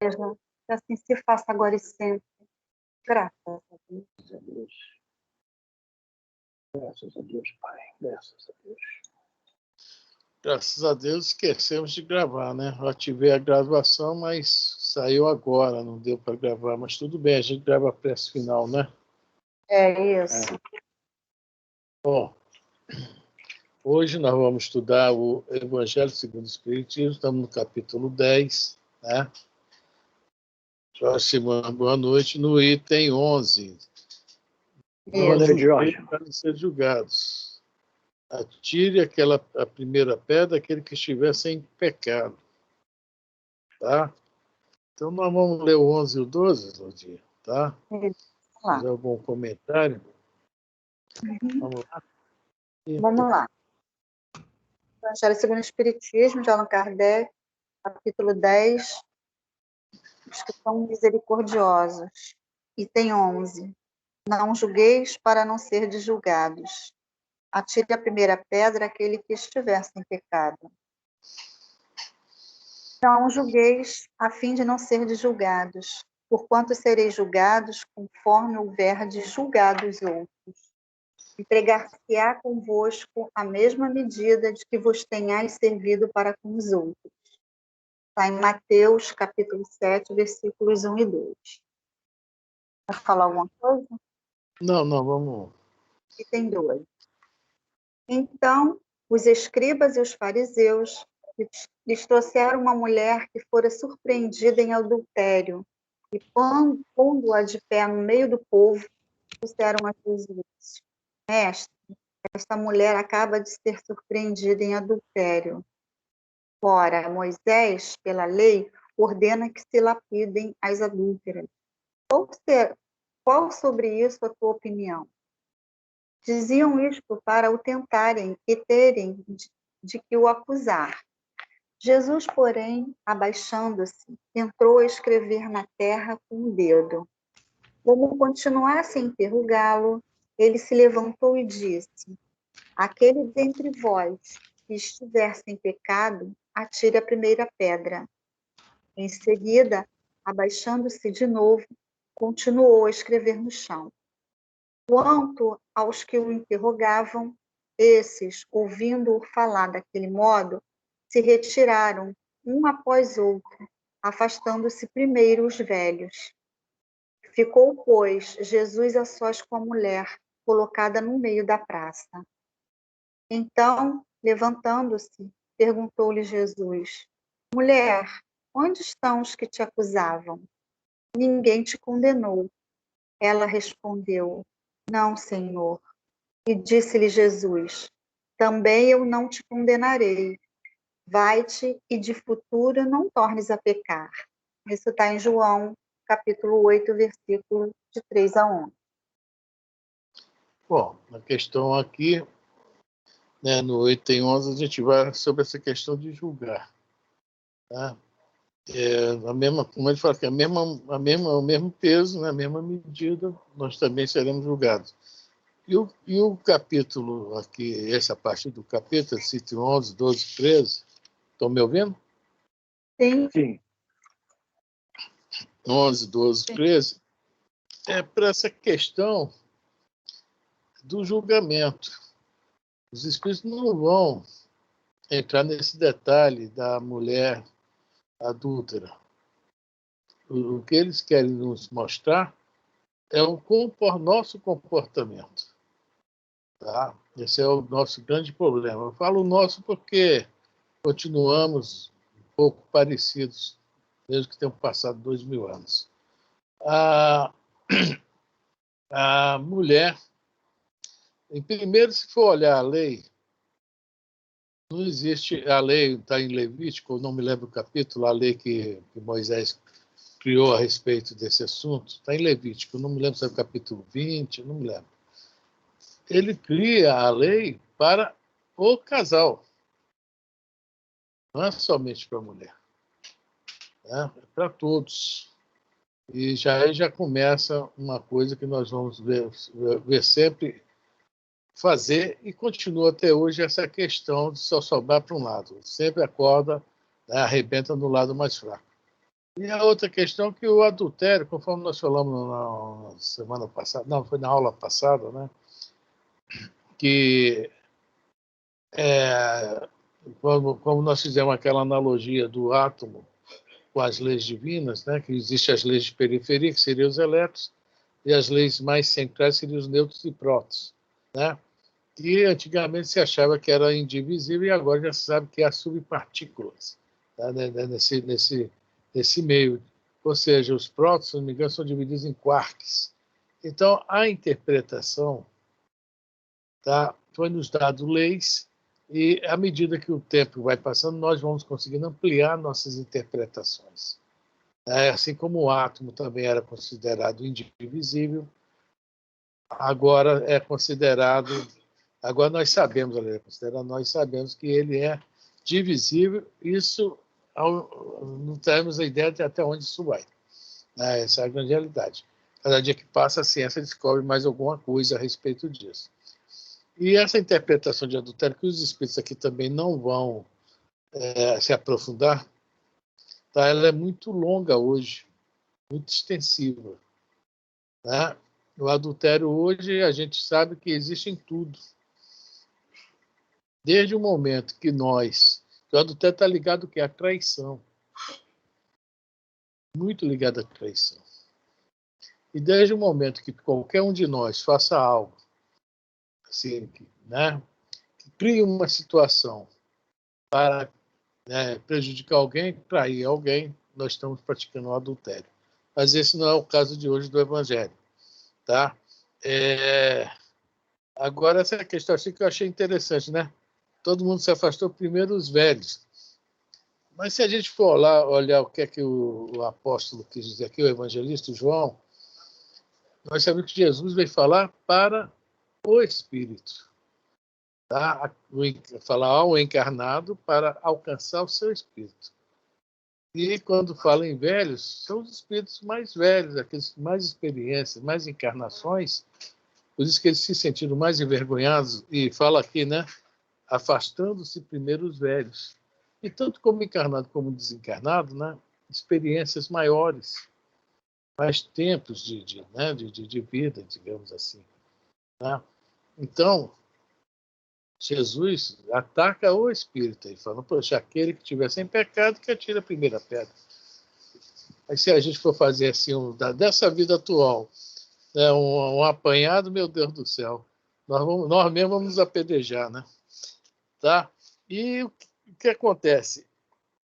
seja, que assim se faça agora e sempre. Graças a Deus. Graças a Deus, Pai. Graças a Deus. Graças a Deus esquecemos de gravar, né? Eu ativei a gravação, mas saiu agora, não deu para gravar. Mas tudo bem, a gente grava a prece final, né? É isso. Bom, hoje nós vamos estudar o Evangelho segundo o Espiritismo, estamos no capítulo 10, né? Próxima boa noite, no item 11. Boa noite, Jorge. Para não ser julgados. Atire a primeira pedra aquele que estiver sem pecado. Tá? Então, nós vamos ler o 11 e o 12, Lodinha, tá? Vamos Se lá. tiver algum comentário, vamos lá. Vamos lá. Evangelho segundo o Espiritismo, de Allan Kardec, capítulo 10, os que são misericordiosos. Item 11. Não julgueis para não ser julgados. Atire a primeira pedra aquele que estiver sem pecado. Não julgueis a fim de não ser julgados, porquanto sereis julgados conforme houverdes julgado os outros. Empregar-se-á convosco a mesma medida de que vos tenhais servido para com os outros. Está em Mateus, capítulo 7, versículos 1 e 2. Quer falar alguma coisa? Não, vamos. Item 2. Então, os escribas e os fariseus lhes trouxeram uma mulher que fora surpreendida em adultério, e pondo-a de pé no meio do povo, disseram a Jesus: Mestre, esta mulher acaba de ser surpreendida em adultério. Ora, Moisés, pela lei, ordena que se lapidem as adúlteras. Qual sobre isso a tua opinião? Diziam isto para o tentarem e terem de que o acusar. Jesus, porém, abaixando-se, entrou a escrever na terra com o dedo. Como continuasse a interrogá-lo, ele se levantou e disse: Aquele dentre vós que estiver sem pecado, atire a primeira pedra. Em seguida, abaixando-se de novo, continuou a escrever no chão. Quanto aos que o interrogavam, esses, ouvindo-o falar daquele modo, se retiraram, um após outro, afastando-se primeiro os velhos. Ficou, pois, Jesus a sós com a mulher, colocada no meio da praça. Então, levantando-se, perguntou-lhe Jesus: Mulher, onde estão os que te acusavam? Ninguém te condenou. Ela respondeu: Não, Senhor. E disse-lhe Jesus: Também eu não te condenarei. Vai-te e de futuro não tornes a pecar. Isso está em João, capítulo 8, versículo de 3 a 11. Bom, a questão aqui, né, no item 11, a gente vai sobre essa questão de julgar. Tá? A mesma, como ele fala, que o mesmo peso, né, a mesma medida, nós também seremos julgados. E o capítulo aqui, essa parte do capítulo, item 11, 12, 13, estão me ouvindo? Sim. 11, 12, 13, é para essa questão do julgamento. Os espíritos não vão entrar nesse detalhe da mulher adúltera. O que eles querem nos mostrar é o nosso comportamento. Tá? Esse é o nosso grande problema. Eu falo nosso porque continuamos um pouco parecidos, mesmo que tenham passado 2000 anos. A mulher, primeiro, se for olhar a lei, não existe, a lei está em Levítico, eu não me lembro o capítulo, a lei que Moisés criou a respeito desse assunto, está em Levítico, eu não me lembro se é o capítulo 20, eu não me lembro. Ele cria a lei para o casal, não é somente para a mulher, né? É para todos. E já começa uma coisa que nós vamos ver sempre fazer, e continua até hoje essa questão de só sobrar para um lado. Sempre acorda, né, arrebenta no lado mais fraco. E a outra questão é que o adultério, conforme nós falamos na semana passada, não, foi na aula passada, né? Que como nós fizemos aquela analogia do átomo com as leis divinas, né? Que existem as leis de periferia, que seriam os elétrons, e as leis mais centrais seriam os nêutrons e prótons, né? Que antigamente se achava que era indivisível e agora já se sabe que há subpartículas, tá? nesse meio. Ou seja, os prótons, se não me engano, são divididos em quarks. Então, a interpretação, tá, foi nos dado leis e, à medida que o tempo vai passando, nós vamos conseguindo ampliar nossas interpretações. Assim como o átomo também era considerado indivisível, agora é considerado... Agora nós sabemos, nós sabemos que ele é divisível. Isso não temos a ideia de até onde isso vai. Essa é a grande realidade. Cada dia que passa, a ciência descobre mais alguma coisa a respeito disso. E essa interpretação de adultério, que os espíritos aqui também não vão se aprofundar, tá? Ela é muito longa hoje, muito extensiva. Né? O adultério hoje, a gente sabe que existe em tudo. Desde o momento que o adultério está ligado à traição. Muito ligado à traição. E desde o momento que qualquer um de nós faça algo, assim, né, que crie uma situação para prejudicar alguém, trair alguém, nós estamos praticando o adultério. Mas esse não é o caso de hoje do Evangelho. Tá? Agora, essa questão assim que eu achei interessante, né? Todo mundo se afastou, primeiro os velhos. Mas se a gente for lá olhar o que é que o apóstolo quis dizer aqui, o evangelista João, nós sabemos que Jesus veio falar para o Espírito. Tá? Falar ao encarnado para alcançar o seu Espírito. E quando fala em velhos, são os espíritos mais velhos, aqueles com mais experiências, mais encarnações, por isso que eles se sentiram mais envergonhados, e fala aqui, né? Afastando-se primeiro os velhos. E tanto como encarnado como desencarnado, né? Experiências maiores, mais tempos de vida, digamos assim. Né? Então, Jesus ataca o espírito e fala, poxa, aquele que tiver sem pecado que atira a primeira pedra. Aí se a gente for fazer assim, dessa vida atual, né, um apanhado, meu Deus do céu, nós mesmos vamos nos apedrejar, né? Tá? E o que acontece?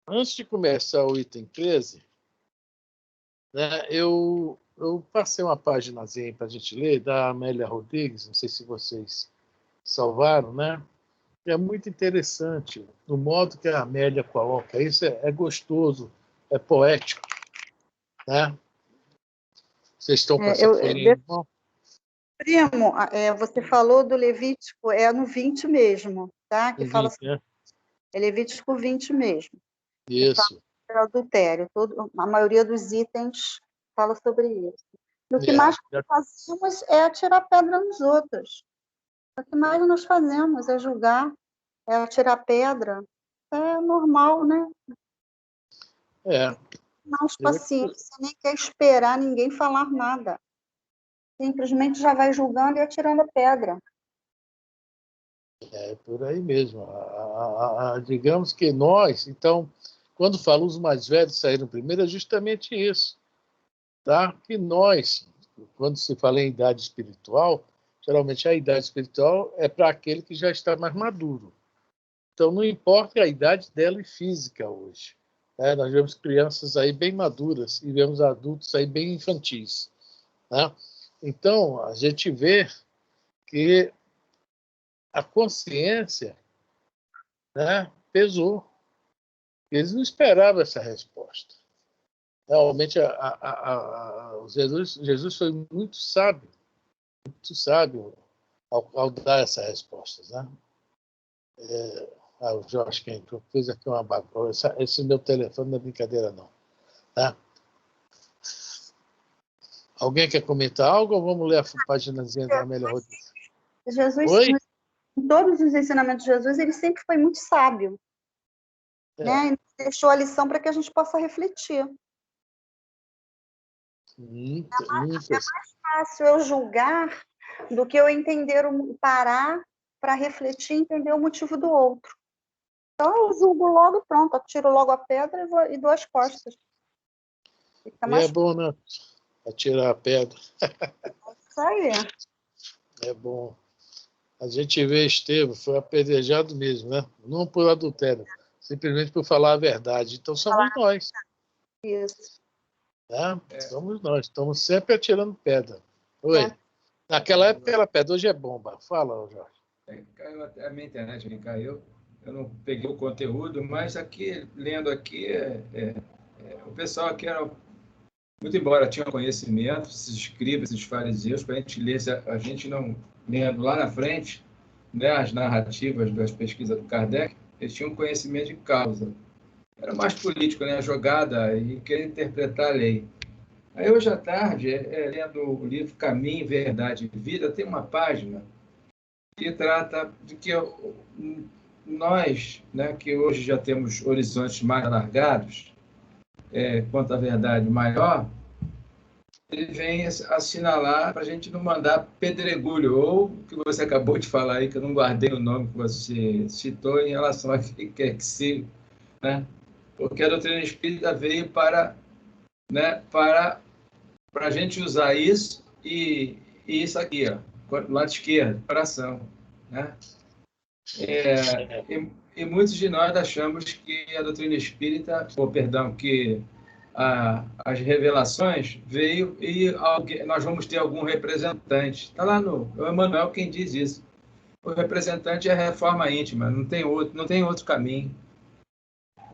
Antes de começar o item 13, né, eu passei uma paginazinha para a gente ler, da Amélia Rodrigues, não sei se vocês salvaram, né? É muito interessante o modo que a Amélia coloca isso, é gostoso, é poético, né? Vocês estão com essa folhinha em mão? Primo, você falou do Levítico, é no 20 mesmo, tá? Que fala assim, é Levítico 20 mesmo. Isso. Que fala sobre adultério. A maioria dos itens fala sobre isso. O que mais fazemos é atirar pedra nos outros. O que mais nós fazemos é julgar, é atirar pedra. É normal, né? Mais paciência, nem quer esperar ninguém falar nada. Simplesmente já vai julgando e atirando a pedra. É por aí mesmo. Digamos que nós, então, quando falo os mais velhos saíram primeiro, é justamente isso. Tá? Que nós, quando se fala em idade espiritual, geralmente a idade espiritual é para aquele que já está mais maduro. Então, não importa a idade dela e física hoje. Né? Nós vemos crianças aí bem maduras e vemos adultos aí bem infantis. Né? Então, a gente vê que a consciência, né, pesou. Eles não esperavam essa resposta. Realmente, Jesus foi muito sábio ao dar essas respostas. Né? O Jorge que entrou fez aqui uma bagunça. Esse meu telefone não é brincadeira, não. Tá? Alguém quer comentar algo ou vamos ler a paginazinha da Amélia Rodrigues? Jesus, Oi? em todos os ensinamentos de Jesus, ele sempre foi muito sábio. Né? E deixou a lição para que a gente possa refletir. Nunca. Fácil eu julgar do que eu entender, parar para refletir e entender o motivo do outro. Então eu julgo logo, pronto, eu tiro logo a pedra e dou as costas. Fica E mais é bom, né? Atirar a pedra. isso aí. É bom. A gente vê Estevão, foi apedrejado mesmo, né? Não por adultério, simplesmente por falar a verdade. Então somos nós, Isso. né? Somos nós. Estamos sempre atirando pedra. Oi. Naquela época era pedra, hoje é bomba. Fala, Jorge. Caiu até a minha internet, me caiu. Eu não peguei o conteúdo, mas aqui, lendo aqui, o pessoal aqui era, muito embora tinha conhecimento, esses escribas, esses fariseus, para a gente ler, a gente não lendo lá na frente, né, as narrativas das pesquisas do Kardec, eles tinham conhecimento de causa. Era mais político, né, a jogada e querer interpretar a lei. Aí hoje à tarde, lendo o livro Caminho, Verdade e Vida, tem uma página que trata de que nós, né, que hoje já temos horizontes mais alargados, quanto à verdade maior, ele vem assinalar para a gente não mandar pedregulho, ou o que você acabou de falar aí, que eu não guardei o nome que você citou em relação a que quer que seja, né? Porque a doutrina espírita veio para a gente usar isso e isso aqui, ó, lado esquerdo, coração, né? E muitos de nós achamos que a doutrina espírita, que as revelações veio e nós vamos ter algum representante. Está lá no Emmanuel quem diz isso. O representante é a reforma íntima, não tem outro caminho.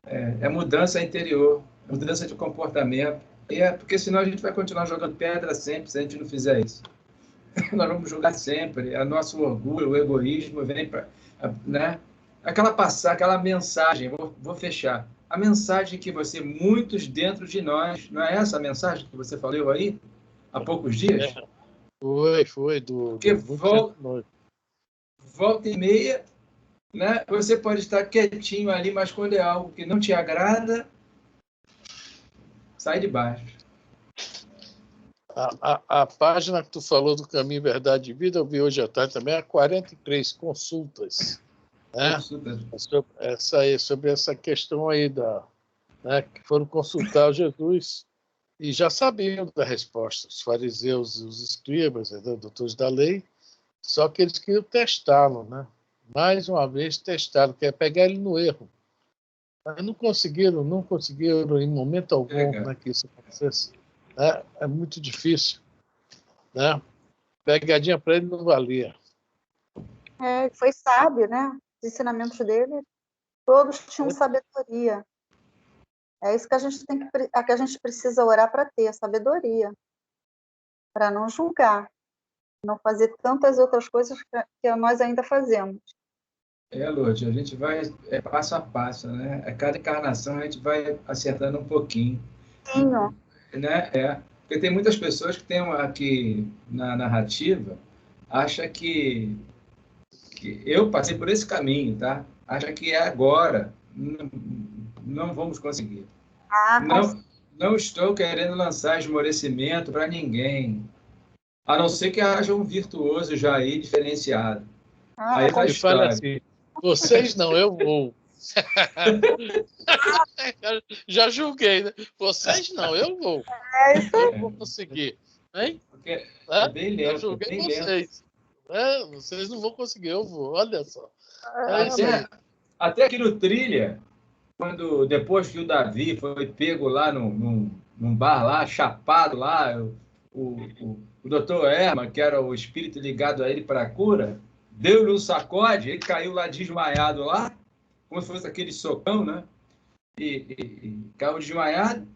É mudança interior, mudança de comportamento. Porque senão a gente vai continuar jogando pedra sempre, se a gente não fizer isso. Nós vamos jogar sempre. O nosso orgulho, o egoísmo vem para... Né? Aquela mensagem, vou fechar. A mensagem que muitos dentro de nós, não é essa a mensagem que você falou aí, há poucos dias? Foi. Porque volta e meia, né? Você pode estar quietinho ali, mas quando é algo que não te agrada, sai de baixo. A página que tu falou do Caminho, Verdade e Vida, eu vi hoje à tarde também, há 43 consultas. Né? Sobre essa questão aí né, que foram consultar Jesus e já sabiam da resposta. Os fariseus e os escribas, os doutores da lei, só que eles queriam testá-lo, né? Mais uma vez testaram, que é pegar ele no erro. Mas não conseguiram em momento algum, né, que isso acontecesse. É muito difícil. Né? Pegadinha para ele não valia. Foi sábio, né? Os ensinamentos dele, todos tinham sabedoria. É isso que a gente precisa orar para ter, a sabedoria. Para não julgar. Não fazer tantas outras coisas que nós ainda fazemos. Lourdes, a gente vai passo a passo, né? A cada encarnação a gente vai acertando um pouquinho. Sim, ó. Né? Porque tem muitas pessoas que tem aqui na narrativa, acha que eu passei por esse caminho, tá? Acha que é agora. Não vamos conseguir. Não estou querendo lançar esmorecimento para ninguém, a não ser que haja um virtuoso já aí diferenciado. Aí tá a história. Fala assim, vocês não, eu vou. Já julguei, né? Vocês não, eu vou. Eu vou conseguir. Hein? Porque é bem lento. Eu julguei bem vocês. Lento. Vocês não vão conseguir, eu vou. Olha só. Até aqui no Trilha, depois que o Davi foi pego lá num bar lá, chapado lá, o doutor Herman, que era o espírito ligado a ele para a cura, deu-lhe um sacode, ele caiu lá desmaiado lá, como se fosse aquele socão, né? E caiu desmaiado.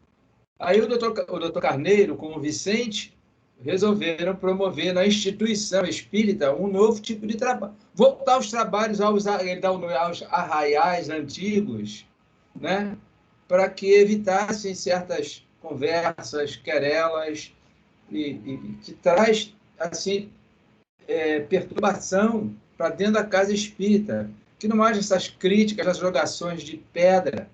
Aí o doutor Carneiro, com o Vicente, resolveram promover na instituição espírita um novo tipo de trabalho. Voltar aos trabalhos, aos arraiais antigos, né? Para que evitassem certas conversas, querelas, e que traz assim, perturbação para dentro da casa espírita, que não haja essas críticas, essas jogações de pedra,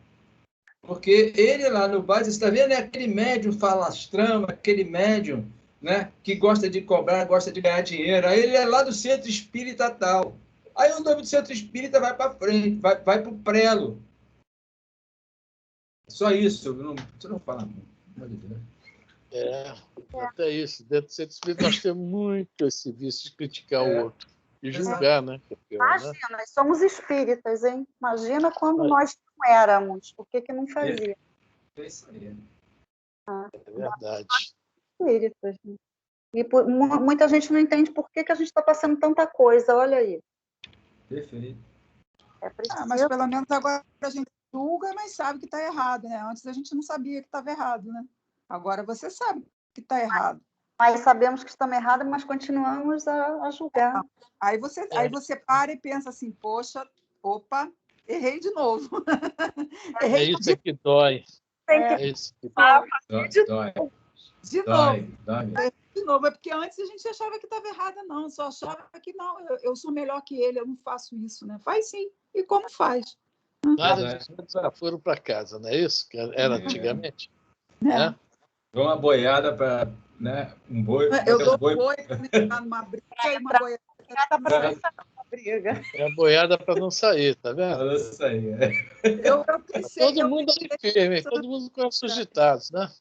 Porque ele lá no bar, você está vendo, é aquele médium falastrão, aquele médium, né, que gosta de cobrar, gosta de ganhar dinheiro. Aí ele é lá do centro espírita tal. Aí o nome do centro espírita vai para frente, vai para o prelo. Só isso, você não fala muito. Pelo amor de Deus. Até isso. Dentro do centro espírita nós temos muito esse vício de criticar o outro. E julgar, né? Que é pior, Imagina, né? nós somos espíritas, hein? Imagina quando nós não éramos, o que não fazia? É isso aí. É verdade. Espíritas, né? E muita gente não entende por que a gente está passando tanta coisa, olha aí. Perfeito. É preciso. Mas pelo menos agora a gente julga, mas sabe que está errado, né? Antes a gente não sabia que estava errado, né? Agora você sabe que está errado. Mas sabemos que estamos errados, mas continuamos a julgar. Aí você para e pensa assim, poxa, opa, errei de novo. É isso que dói. É isso que dói. Dói. De novo. De novo, é porque antes a gente achava que estava errada, não. Só achava que não, eu sou melhor que ele, eu não faço isso, né? Faz sim. E como faz? Nada de já foram para casa, não é isso? Que era antigamente? Né? Dou uma boiada para, né? Um boi. Eu dou boi para numa briga e uma boiada para não briga. É a boiada para não sair, tá vendo? Isso aí. Eu pensei, todo mundo aí firme, todo mundo conhece os ditados, né?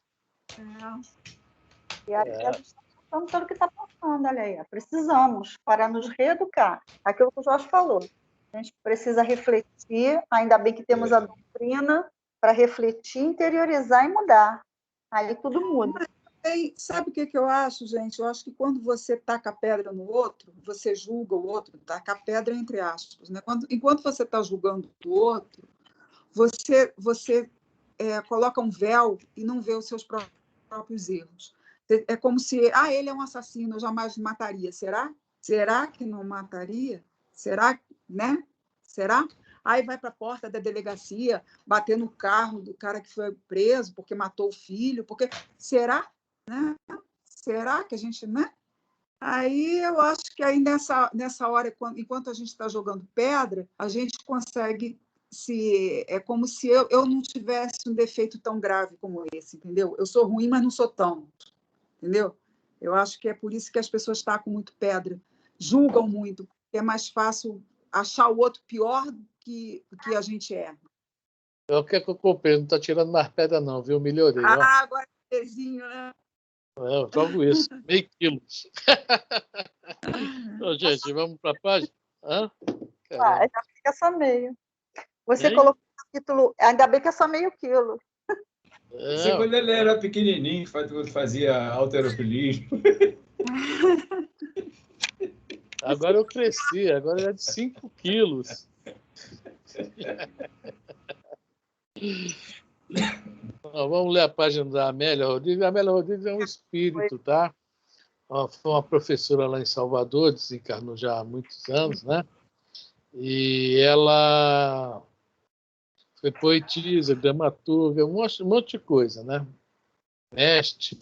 E aí a gente está passando pelo que está passando, olha aí. Precisamos para nos reeducar. Aquilo que o Jorge falou. A gente precisa refletir, ainda bem que temos a doutrina para refletir, interiorizar e mudar. Aí tudo muda. Sabe o que eu acho, gente? Eu acho que quando você taca a pedra no outro, você julga o outro, taca a pedra entre aspas, né? Enquanto você está julgando o outro, você coloca um véu e não vê os seus próprios erros. É como se, ele é um assassino, eu jamais mataria. Será? Será que não mataria? Será, né? Será? Aí vai para a porta da delegacia, bater no carro do cara que foi preso porque matou o filho, porque será? Né? Será que a gente, né? Aí eu acho que aí nessa hora, enquanto a gente está jogando pedra, a gente consegue é como se eu não tivesse um defeito tão grave como esse, entendeu? Eu sou ruim, mas não sou tão, entendeu? Eu acho que é por isso que as pessoas tacam muito pedra, julgam muito, porque é mais fácil achar o outro pior do que a gente é. É o que eu comprei, não está tirando mais pedra não, viu? Melhorei. Agora é pezinho, né? Eu jogo isso, meio quilo. Então, gente, vamos para a página? Já fica só meio. Você colocou o capítulo, ainda bem que é só meio quilo. Isso quando ele era pequenininho, fazia halterofilismo. Agora eu cresci, agora é de 5 quilos. Vamos ler a página da Amélia Rodrigues. A Amélia Rodrigues é um espírito, tá? Foi uma professora lá em Salvador, desencarnou já há muitos anos, né? E ela foi poetisa, dramaturga, um monte de coisa, né? Mestre.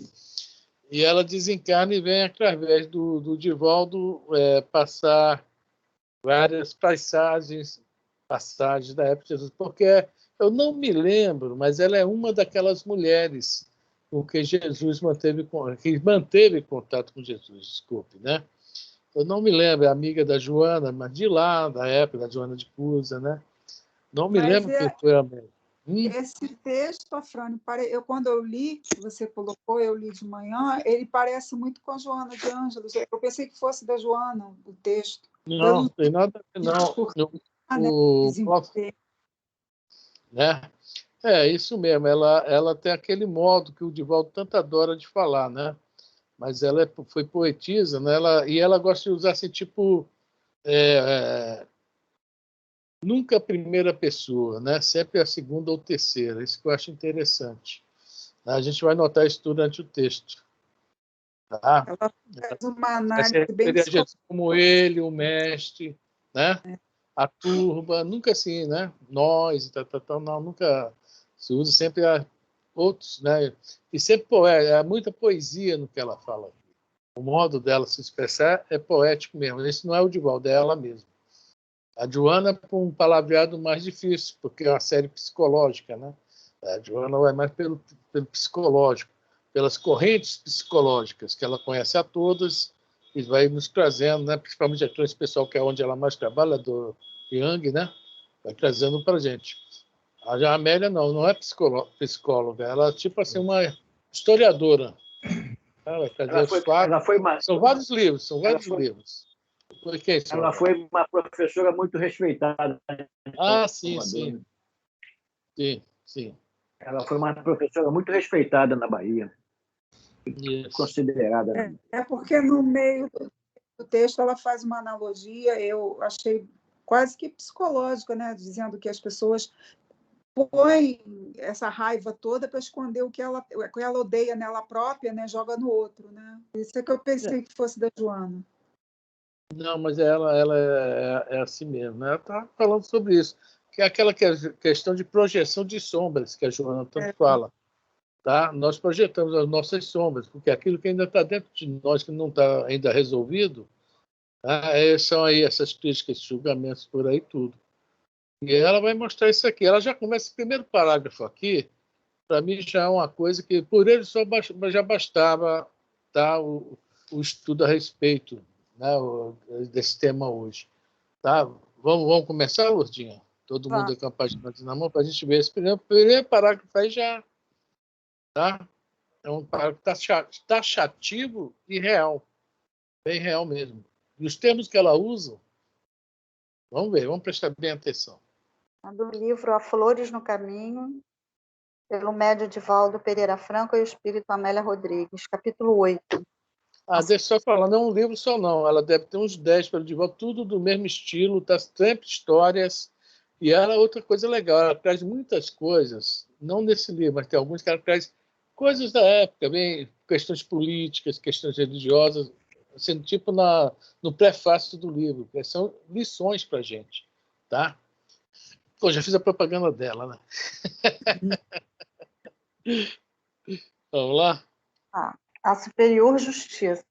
E ela desencarna e vem através do Divaldo passar várias passagens da época de Jesus, porque eu não me lembro, mas ela é uma daquelas mulheres com que Jesus manteve contato com Jesus, desculpe, né? Eu não me lembro, é amiga da Joana, mas de lá, da época da Joana de Cusa, né? Não me lembro quem foi a mãe. Esse texto, Afrânio, quando eu li, você colocou, eu li de manhã, ele parece muito com a Joana de Ângelos. Eu pensei que fosse da Joana, o texto. Não tem nada a ver, não. Né? É isso mesmo, ela tem aquele modo que o Divaldo tanto adora de falar, né? Mas ela foi poetisa, né? Ela gosta de usar assim, tipo, nunca a primeira pessoa, né? Sempre a segunda ou terceira. Isso que eu acho interessante. A gente vai notar isso durante o texto. Tá? Ela faz uma análise bem Jesus como ele, o mestre, né? A turba, nunca assim, né? Nós, não, nunca se usa, sempre outros, né? E sempre muita poesia no que ela fala. O modo dela se expressar é poético mesmo. Esse não é o Divaldo, é ela mesma. A Joana, com um palavreado mais difícil, porque é uma série psicológica, né? A Joana vai mais pelo psicológico, pelas correntes psicológicas, que ela conhece a todas e vai nos trazendo, né? Principalmente esse pessoal que é onde ela mais trabalha, do Yang, né? Vai trazendo para a gente. A Amélia não é psicóloga, ela é tipo assim, uma historiadora. Ela vai trazer os fatos. São vários livros, livros. Ela foi uma professora muito respeitada. Sim, sim. Sim, sim. Ela foi uma professora muito respeitada na Bahia. Isso. Considerada. Porque no meio do texto ela faz uma analogia, eu achei quase que psicológica, né? Dizendo que as pessoas põem essa raiva toda para esconder o que ela odeia nela própria, né? Joga no outro, né? Isso é que eu pensei que fosse da Joana. Não, mas ela é assim mesmo, né? Ela está falando sobre isso, que é aquela questão de projeção de sombras que a Joana tanto fala. Tá? Nós projetamos as nossas sombras, porque aquilo que ainda está dentro de nós, que não está ainda resolvido, tá? São aí essas críticas, julgamentos por aí tudo. E ela vai mostrar isso aqui. Ela já começa o primeiro parágrafo aqui, para mim já é uma coisa que por ele só já bastava, tá? o estudo a respeito, né? Desse tema hoje. Tá? Vamos começar, Lourdinha? Todo mundo com a página na mão para a gente ver esse primeiro parágrafo aí já. Tá? É um parágrafo taxativo e real. Bem real mesmo. E os termos que ela usa, vamos ver, vamos prestar bem atenção. Do livro A Flores no Caminho, pelo médio Divaldo Pereira Franco e o espírito Amélia Rodrigues, capítulo 8. Deixa eu só falar, não é um livro só não, ela deve ter uns 10 pelo Divaldo, tudo do mesmo estilo, tá sempre histórias, e ela, outra coisa legal, ela traz muitas coisas, não nesse livro, mas tem alguns que ela traz coisas da época, bem, questões políticas, questões religiosas, assim, tipo no prefácio do livro, que são lições para a gente, tá? Pô, já fiz a propaganda dela, né? Vamos lá? A superior justiça.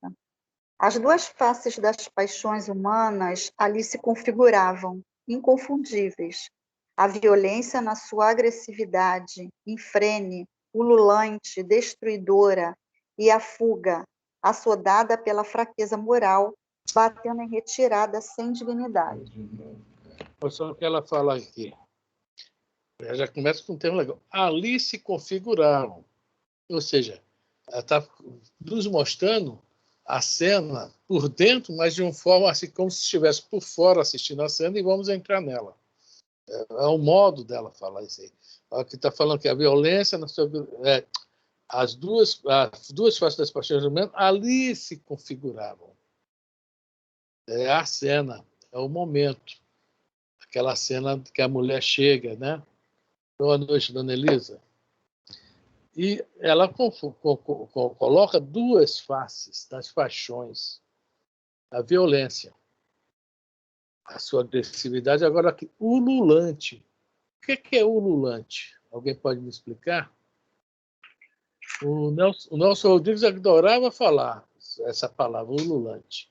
As duas faces das paixões humanas ali se configuravam, inconfundíveis. A violência na sua agressividade, infrene, ululante, destruidora, e a fuga, assodada pela fraqueza moral, batendo em retirada sem dignidade. Olha só o que ela fala aqui. Já começa com um termo legal. Ali se configuraram. Ou seja, ela está nos mostrando a cena por dentro, mas de uma forma assim, como se estivesse por fora assistindo a cena e vamos entrar nela. É o modo dela falar isso aí. Ela que está falando que a violência, as duas faces das paixões humanas ali se configuravam. É a cena, é o momento. Aquela cena que a mulher chega, né? Boa noite, dona Elisa. E ela coloca duas faces das paixões. A violência, a sua agressividade. Agora, aqui, ululante. O que é ululante? Alguém pode me explicar? O Nelson Rodrigues adorava falar essa palavra, ululante.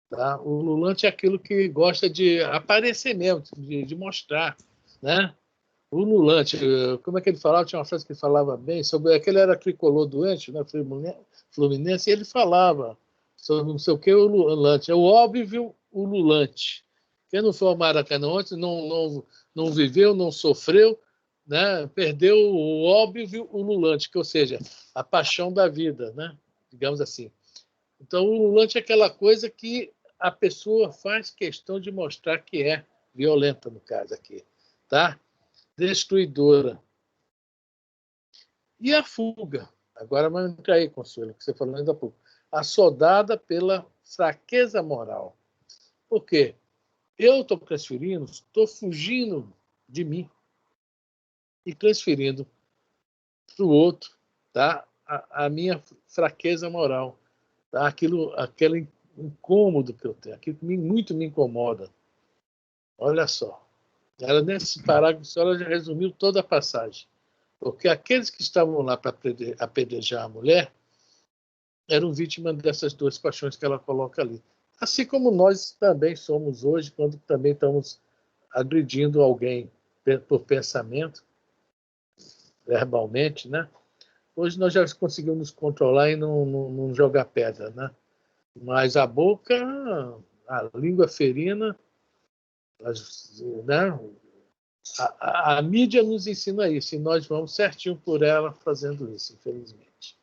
Tá? O ululante é aquilo que gosta de aparecer mesmo, de mostrar, né? Ululante, como é que ele falava? Tinha uma frase que ele falava bem sobre aquele era tricolor doente, né? Fluminense, e ele falava sobre não sei o que ululante, é o óbvio ululante. Quem não foi ao Maracanã ontem não viveu, não sofreu, né? Perdeu o óbvio ululante, que ou seja, a paixão da vida, né? Digamos assim. Então, o ululante é aquela coisa que a pessoa faz questão de mostrar que é violenta, no caso aqui, tá? Destruidora. E a fuga? Agora vamos entrar aí, Consuelo, que você falou ainda há pouco. Assodada pela fraqueza moral. Por quê? Eu estou transferindo, estou fugindo de mim e transferindo para o outro, tá? A minha fraqueza moral, tá? Aquele incômodo que eu tenho, aquilo que muito me incomoda. Olha só. Ela, nesse parágrafo, ela já resumiu toda a passagem. Porque aqueles que estavam lá para apedrejar a mulher eram vítimas dessas duas paixões que ela coloca ali. Assim como nós também somos hoje, quando também estamos agredindo alguém por pensamento, verbalmente, né? Hoje nós já conseguimos nos controlar e não jogar pedra, né? Mas a boca, a língua ferina, né? A mídia nos ensina isso e nós vamos certinho por ela fazendo isso, infelizmente.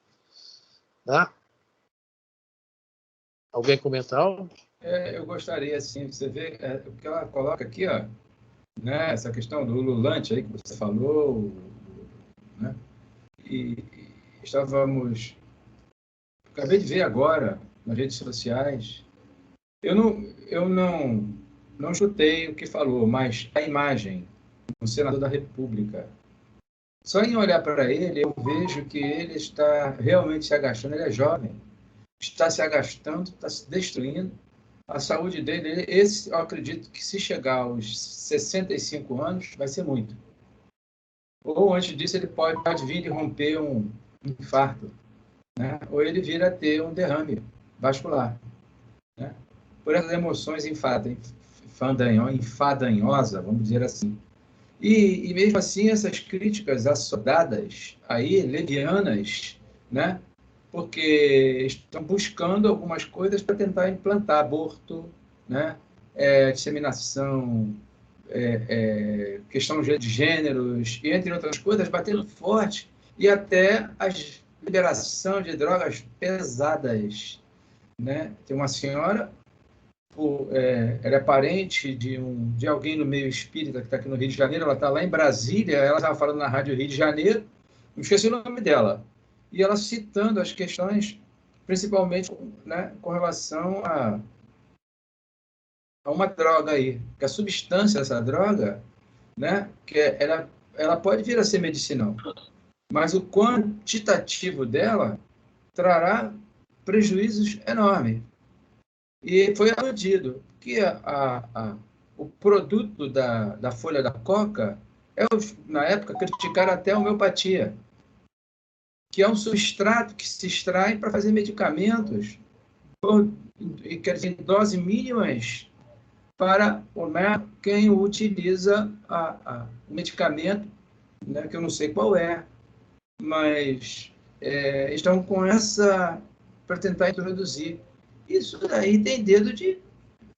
Tá? Alguém comentar algo? Eu gostaria, assim, você vê o que ela coloca aqui, ó, né, essa questão do ululante aí que você falou, né, e acabei de ver agora nas redes sociais, eu não escutei o que falou, mas a imagem do senador da República, só em olhar para ele, eu vejo que ele está realmente se agastando, ele é jovem, está se agastando, está se destruindo. A saúde dele, eu acredito que se chegar aos 65 anos, vai ser muito. Ou antes disso, ele pode vir e romper um infarto, né? Ou ele vir a ter um derrame vascular, né? Por essas emoções enfadanhosa, vamos dizer assim. E mesmo assim, essas críticas assodadas, aí, levianas, né? Porque estão buscando algumas coisas para tentar implantar aborto, né? Disseminação, questão de gêneros, e entre outras coisas, batendo forte, e até a liberação de drogas pesadas, né? Tem uma senhora, ela é parente de alguém no meio espírita que está aqui no Rio de Janeiro, ela está lá em Brasília, ela estava falando na Rádio Rio de Janeiro, não esqueci o nome dela, e ela citando as questões, principalmente, né, com relação a uma droga aí, que a substância dessa droga, né, que ela pode vir a ser medicinal, mas o quantitativo dela trará prejuízos enormes. E foi aludido que o produto da folha da coca, na época, criticaram até a homeopatia, que é um substrato que se extrai para fazer medicamentos, e quer dizer, em doses mínimas para, né, quem utiliza o medicamento, né, que eu não sei qual é, mas estão com essa para tentar introduzir. Isso daí tem dedo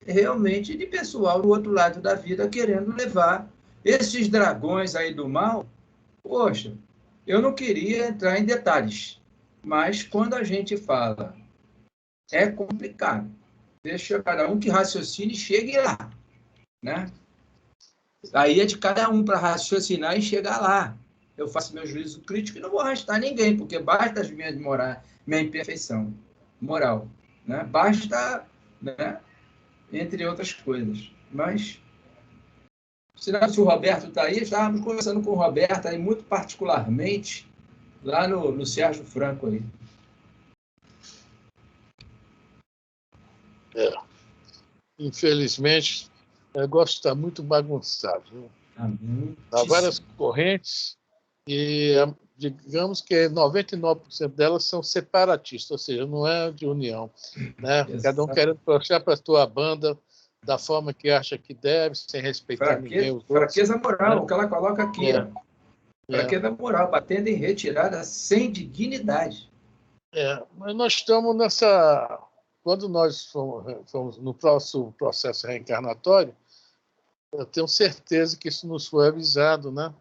realmente de pessoal do outro lado da vida querendo levar esses dragões aí do mal. Poxa, eu não queria entrar em detalhes, mas quando a gente fala, é complicado. Deixa cada um que raciocine e chegue lá, né? Aí é de cada um para raciocinar e chegar lá. Eu faço meu juízo crítico e não vou arrastar ninguém, porque basta as minha imperfeição moral, né? Basta, né? Entre outras coisas. Mas, se o Roberto está aí, estávamos conversando com o Roberto aí, muito particularmente, lá no Sérgio Franco aí. Infelizmente, o negócio está muito bagunçado. Há várias correntes e digamos que 99% delas são separatistas, ou seja, não é de união, né? Cada um querendo puxar para a sua banda da forma que acha que deve, sem respeitar ninguém. Os fraqueza moral, o que ela coloca aqui. Fraqueza moral, batendo em retirada sem dignidade. Mas nós estamos nessa... Quando nós fomos no próximo processo reencarnatório, eu tenho certeza que isso nos foi avisado, né?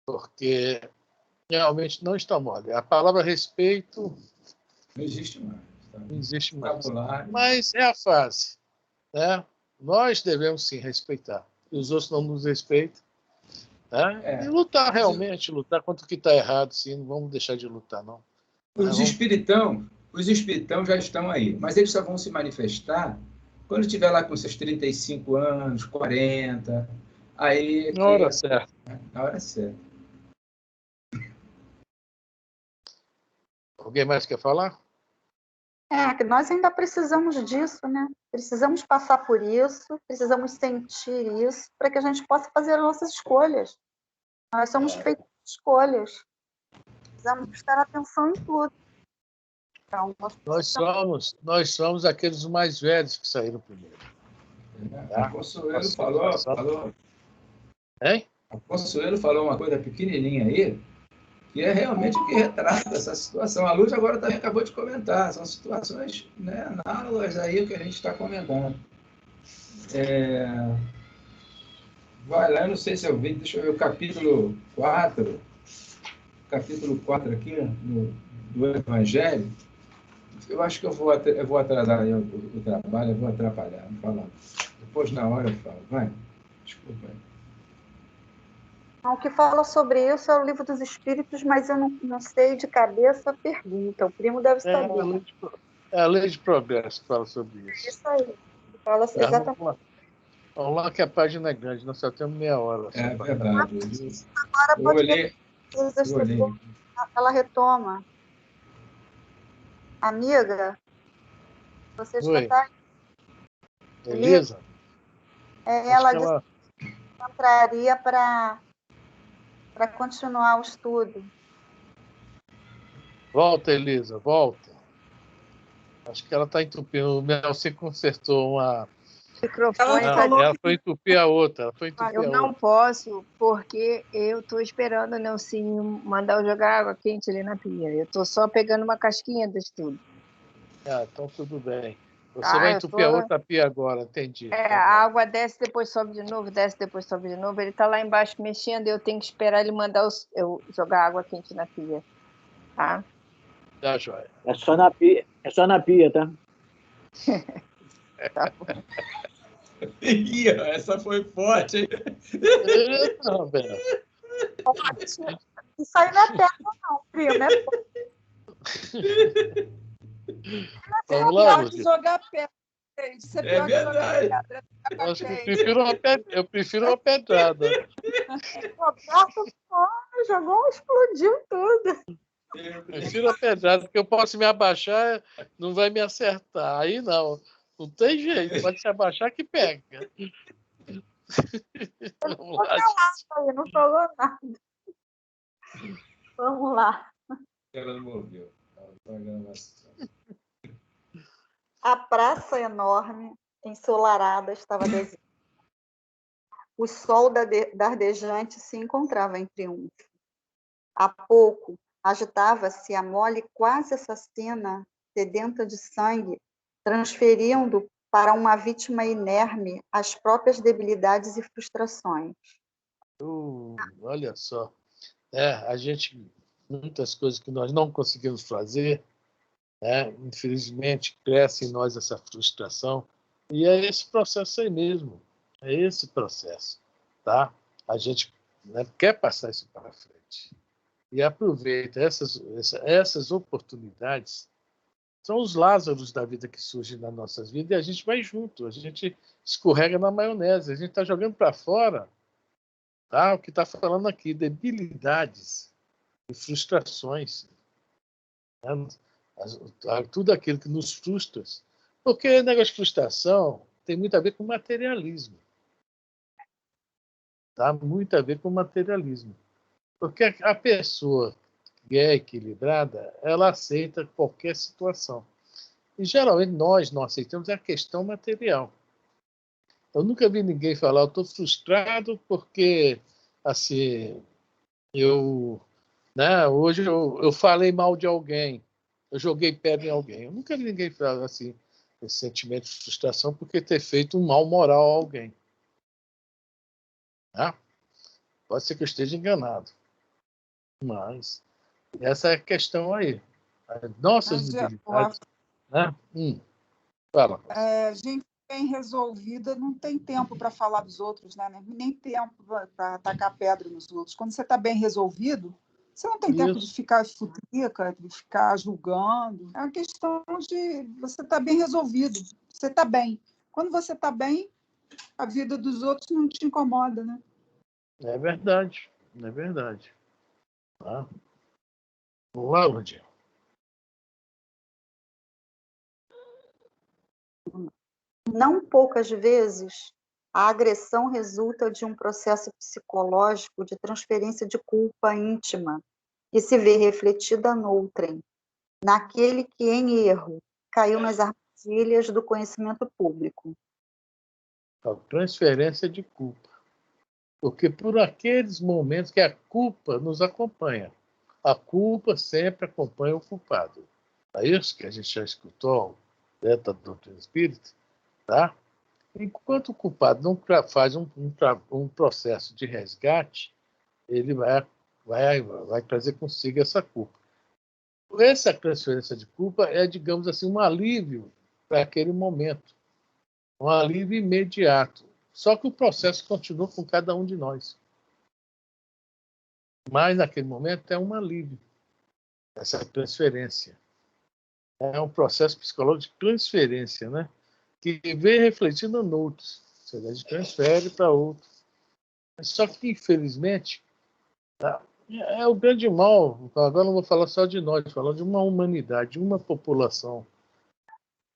Porque realmente não está mole. A palavra respeito não existe mais. Não existe mais. Mas é a fase, né? Nós devemos sim respeitar. E os outros não nos respeitam. Né? E lutar realmente, lutar contra o que está errado, sim. Não vamos deixar de lutar, não. Os espiritão já estão aí, mas eles só vão se manifestar quando estiver lá com seus 35 anos, 40, aí... Na hora certa. Na hora certa. Alguém mais quer falar? Que nós ainda precisamos disso, né? Precisamos passar por isso, precisamos sentir isso, para que a gente possa fazer as nossas escolhas. Nós somos feitos de escolhas. Precisamos prestar atenção em tudo. Então, nós somos aqueles mais velhos que saíram primeiro. O Consuelo falou. Hein? A Consuelo falou uma coisa pequenininha aí, que é realmente o que retrata essa situação. A Luz agora também acabou de comentar, são situações, né, análogas aí que a gente está comentando. Vai lá, eu não sei se eu vi, deixa eu ver o capítulo 4 aqui do Evangelho. Eu acho que eu vou atrasar aí o trabalho, eu vou atrapalhar, não falar. Depois, na hora, eu falo. Vai, desculpa. O que fala sobre isso é o Livro dos Espíritos, mas eu não sei de cabeça a pergunta. O primo deve saber. É a lei de progresso que fala sobre isso. Isso aí. Fala exatamente. Vamos lá que a página é grande, nós só temos meia hora. É verdade. Agora Eu pode olhei. ela retoma. Amiga, você está aí? Elisa? Ela disse que entraria para continuar o estudo. Volta, Elisa, volta. Acho que ela está entupindo. O Melci consertou uma... microfone. Ela foi entupir a outra. Eu não posso, porque eu estou esperando o Nelsinho mandar eu jogar água quente ali na pia. Eu estou só pegando uma casquinha do estudo. Então tudo bem. Você vai entupir a outra pia agora, entendi. A água desce, depois sobe de novo, desce, depois sobe de novo. Ele está lá embaixo mexendo e eu tenho que esperar ele mandar eu jogar água quente na pia. Tá? Tá, joia. É só na pia, tá? Tá bom. Essa foi forte, hein? Não, velho. Isso aí não é pedra, não, primo. Vamos lá, pior que jogar pedra. Isso é pior verdade. Que jogar pedra. Eu prefiro uma pedrada. Jogou, explodiu tudo. Eu prefiro a pedrada, porque eu posso me abaixar, não vai me acertar. Aí não tem jeito, pode se abaixar que pega. Vamos lá. Não falou nada. Vamos lá. Ela não ouviu. A praça enorme, ensolarada, estava deserta. O sol dardejante se encontrava em triunfo. Há pouco, agitava-se a mole quase assassina, sedenta de sangue, transferindo para uma vítima inerme as próprias debilidades e frustrações. Olha só. A gente, muitas coisas que nós não conseguimos fazer, infelizmente, cresce em nós essa frustração. E é esse processo aí mesmo. É esse processo. Tá? A gente quer passar isso para frente. E aproveita essas oportunidades. São os Lázaros da vida que surgem nas nossas vidas e a gente vai junto. A gente escorrega na maionese. A gente está jogando para fora, tá? O que está falando aqui, debilidades e frustrações. Tudo aquilo que nos frustra. Porque o negócio de frustração tem muito a ver com materialismo. Tá? Muito a ver com materialismo. Porque a pessoa que é equilibrada, ela aceita qualquer situação. E geralmente nós não aceitamos a questão material. Eu nunca vi ninguém falar, eu estou frustrado porque assim, hoje eu falei mal de alguém, eu joguei pedra em alguém. Eu nunca vi ninguém falar assim, esse sentimento de frustração porque ter feito um mal moral a alguém. Pode ser que eu esteja enganado. Mas essa é a questão aí. As nossas debilidades. Fala. Gente bem resolvida não tem tempo para falar dos outros, né? Nem tempo para tacar pedra nos outros. Quando você está bem resolvido, você não tem tempo de ficar futrica, de ficar julgando. É uma questão de você estar bem resolvido. Você está bem. Quando você está bem, a vida dos outros não te incomoda, né? É verdade. É verdade. Tá? Vamos lá, Lúdia. Não poucas vezes, a agressão resulta de um processo psicológico de transferência de culpa íntima que se vê refletida noutrem, naquele que, em erro, caiu nas armadilhas do conhecimento público. Transferência de culpa. Porque por aqueles momentos que a culpa nos acompanha. A culpa sempre acompanha o culpado. É isso que a gente já escutou dentro da doutrina espírita, tá? Enquanto o culpado não faz um processo de resgate, ele vai trazer consigo essa culpa. Essa transferência de culpa é, digamos assim, um alívio para aquele momento, um alívio imediato. Só que o processo continua com cada um de nós. Mas, naquele momento, é um alívio, essa transferência. É um processo psicológico de transferência, né? Que vem refletindo no outros. Ou seja, a gente transfere para outro. Só que, infelizmente, é o grande mal. Agora não vou falar só de nós, vou falar de uma humanidade, de uma população.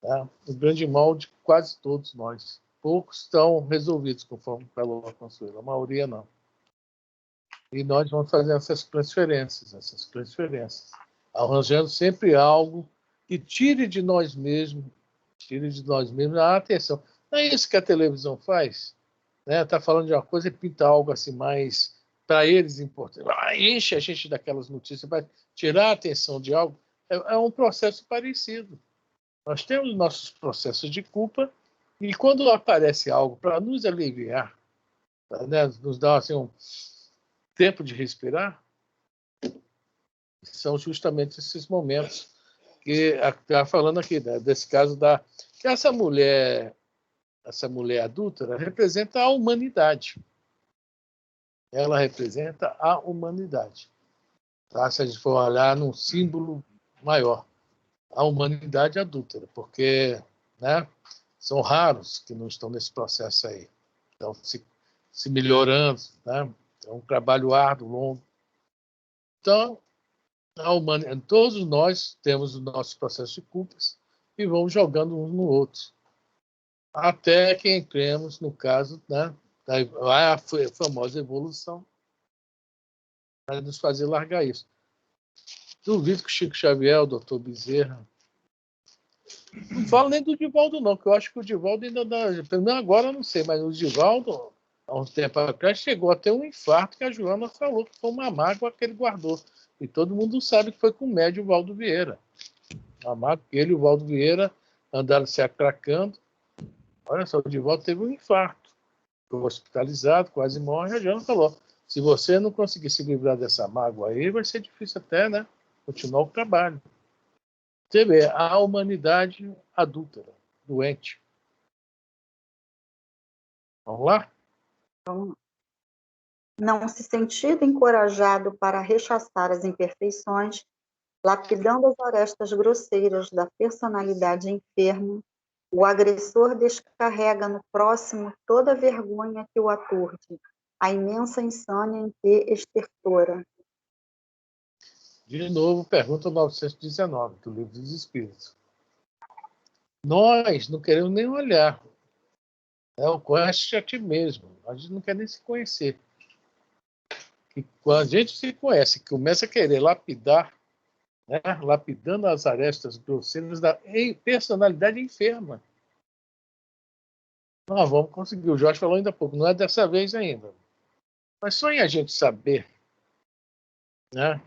Tá? O grande mal de quase todos nós. Poucos estão resolvidos, conforme falou a Consuelo, a maioria não. E nós vamos fazer essas transferências, arranjando sempre algo que tire de nós mesmos a atenção. Não é isso que a televisão faz? Está falando de uma coisa e pinta algo assim mais, para eles, importante. Enche a gente daquelas notícias para tirar a atenção de algo. É um processo parecido. Nós temos nossos processos de culpa e quando aparece algo para nos aliviar, né, nos dar assim, um tempo de respirar, são justamente esses momentos que está falando aqui, né, desse caso que essa mulher adúltera representa a humanidade. Ela representa a humanidade. Tá? Se a gente for olhar num símbolo maior, a humanidade adúltera, porque, né, são raros que não estão nesse processo aí. Então, se melhorando, né? É um trabalho árduo, longo. Então, todos nós temos o nosso processo de culpas e vamos jogando uns no outro. Até que entremos, no caso, né, da famosa evolução, para nos fazer largar isso. Duvido que o Chico Xavier, o Dr. Bezerra, não falo nem do Divaldo, não, que eu acho que o Divaldo ainda dá. Pelo menos agora eu não sei, mas o Divaldo, há um tempo atrás, chegou a ter um infarto que a Joana falou que foi uma mágoa que ele guardou. E todo mundo sabe que foi com o médium Valdo Vieira. A mágoa que ele e o Valdo Vieira andaram se atracando. Olha só, o Divaldo teve um infarto. Ficou hospitalizado, quase morre. A Joana falou: se você não conseguir se livrar dessa mágoa aí, vai ser difícil até, né, continuar o trabalho. Você vê a humanidade adúltera, doente. Vamos lá? Não se sentindo encorajado para rechaçar as imperfeições, lapidando as arestas grosseiras da personalidade enferma, o agressor descarrega no próximo toda a vergonha que o aturde, a imensa insânia em que estertora. De novo, pergunta 919, do Livro dos Espíritos. Nós não queremos nem olhar. Conhece a ti mesmo. A gente não quer nem se conhecer. E quando a gente se conhece, começa a querer lapidar, né, lapidando as arestas grosseiras da personalidade enferma. Nós vamos conseguir. O Jorge falou ainda há pouco, não é dessa vez ainda. Mas só em a gente saber, né,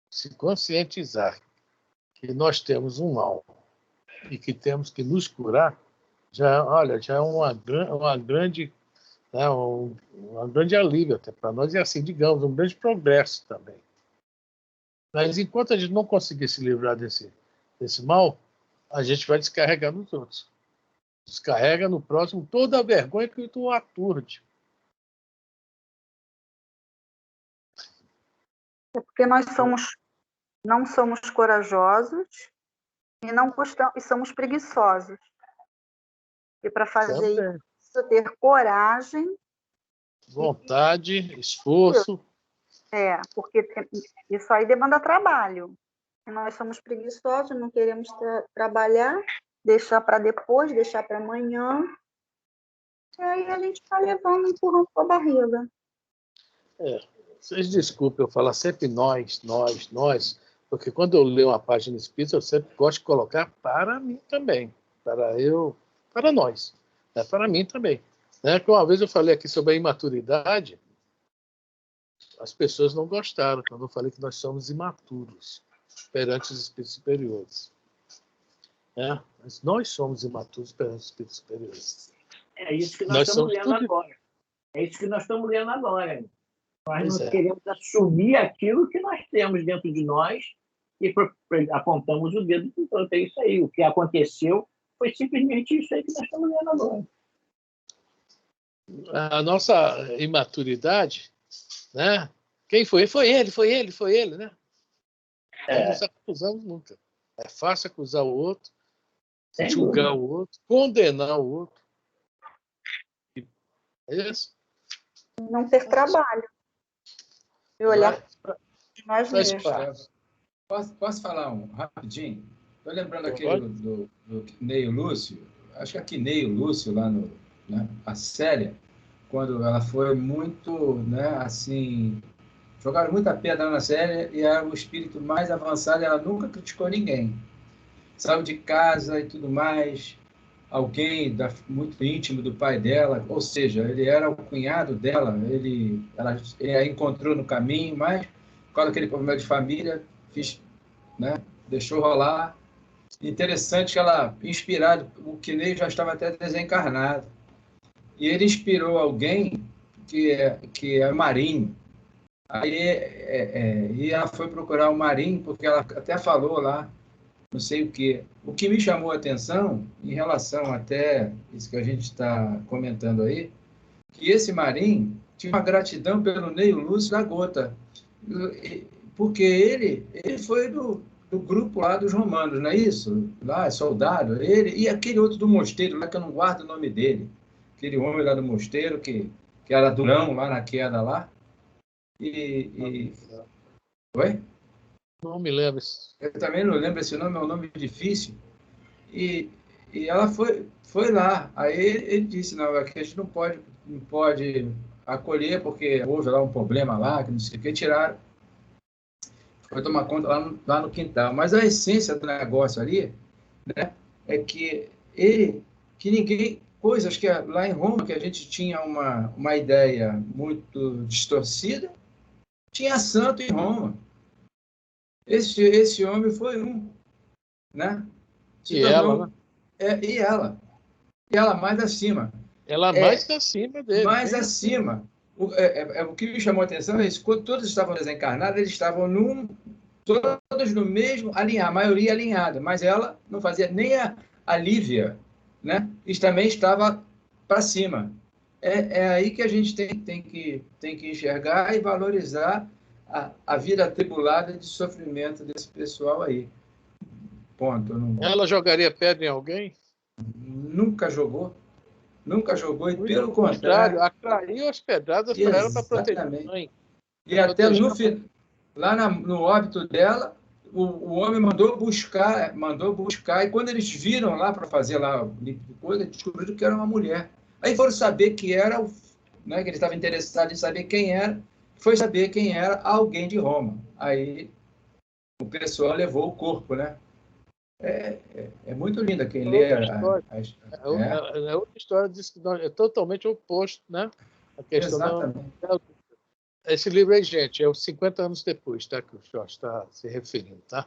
se conscientizar que nós temos um mal e que temos que nos curar, já é uma grande, né, um grande alívio até para nós, e assim, digamos, um grande progresso também. Mas enquanto a gente não conseguir se livrar desse mal, a gente vai descarregar nos outros. Descarrega no próximo toda a vergonha que tu aturde. É porque nós não somos corajosos e somos preguiçosos. E para fazer Também. isso, ter coragem, vontade, esforço. Porque isso aí demanda trabalho. E nós somos preguiçosos, não queremos trabalhar, deixar para depois, deixar para amanhã. E aí a gente vai levando, empurrando com a barriga. Vocês desculpem eu falar sempre nós, porque quando eu leio uma página espírita, eu sempre gosto de colocar para mim também, para nós, para mim também. Né? Que uma vez eu falei aqui sobre a imaturidade, as pessoas não gostaram quando eu falei que nós somos imaturos perante os espíritos superiores. Né? Mas nós somos imaturos perante os espíritos superiores. É isso que nós estamos lendo agora. É isso que nós estamos lendo agora. Nós não queremos assumir aquilo que nós temos dentro de nós e apontamos o dedo. Então, é isso aí. O que aconteceu foi simplesmente isso aí que nós estamos lendo agora. A nossa imaturidade, né? Quem foi? Foi ele, né? Nós não acusamos nunca. É fácil acusar o outro, julgar o outro, condenar o outro. É isso? Não ter trabalho. E olhar para nós mesmos. Posso falar rapidinho? Estou lembrando aquele do Neio Lúcio. Acho que aqui Neio Lúcio, lá no, né, a Célia, quando ela foi muito, né, assim, jogaram muita pedra na Célia e era o espírito mais avançado, ela nunca criticou ninguém. Saiu de casa e tudo mais, alguém muito íntimo do pai dela, ou seja, ele era o cunhado dela, ele a encontrou no caminho, mas por causa daquele problema de família, né, deixou rolar. Interessante que ela, inspirado, o Quinei já estava até desencarnado, e ele inspirou alguém que é Marinho. Aí e ela foi procurar o Marinho, porque ela até falou lá, não sei o quê. O que me chamou a atenção, em relação até isso que a gente está comentando aí, que esse Marinho tinha uma gratidão pelo Neio Lúcio da Gota, porque ele foi do grupo lá dos romanos, não é isso? Lá, soldado, ele e aquele outro do mosteiro, lá que eu não guardo o nome dele, aquele homem lá do mosteiro, que era durão lá na queda lá. Oi? Não me lembro. Eu também não lembro esse nome, é um nome difícil. E ela foi lá. Aí ele disse, não, aqui a gente não pode acolher, porque houve lá um problema lá, que não sei o que, tiraram. Foi tomar conta lá no quintal. Mas a essência do negócio ali, né, é que ninguém, coisas que lá em Roma, que a gente tinha uma ideia muito distorcida, tinha santo em Roma. Esse homem foi um, né? E ela, né? E ela mais acima. Ela mais acima dele. Mais acima. O que me chamou a atenção é isso. Quando todos estavam desencarnados, eles estavam todos no mesmo alinhado, a maioria alinhada, mas ela não fazia nem a Lívia, né? E também estava para cima. É aí que a gente tem que enxergar e valorizar a vida atribulada de sofrimento desse pessoal aí. Ponto. Ela jogaria pedra em alguém? Nunca jogou e pelo contrário, atraiu as pedradas para ela para proteger a mãe. E até lá no óbito dela, o homem mandou buscar, e quando eles viram lá para fazer lá coisa, descobriram que era uma mulher. Aí foram saber que era, né, que ele estava interessado em saber quem era, foi saber quem era alguém de Roma. Aí o pessoal levou o corpo, né? É muito linda quem lê. É outra história, diz que é totalmente oposto, né? A questão esse livro aí, gente, é os 50 anos depois, tá? Que o Jorge está se referindo, tá?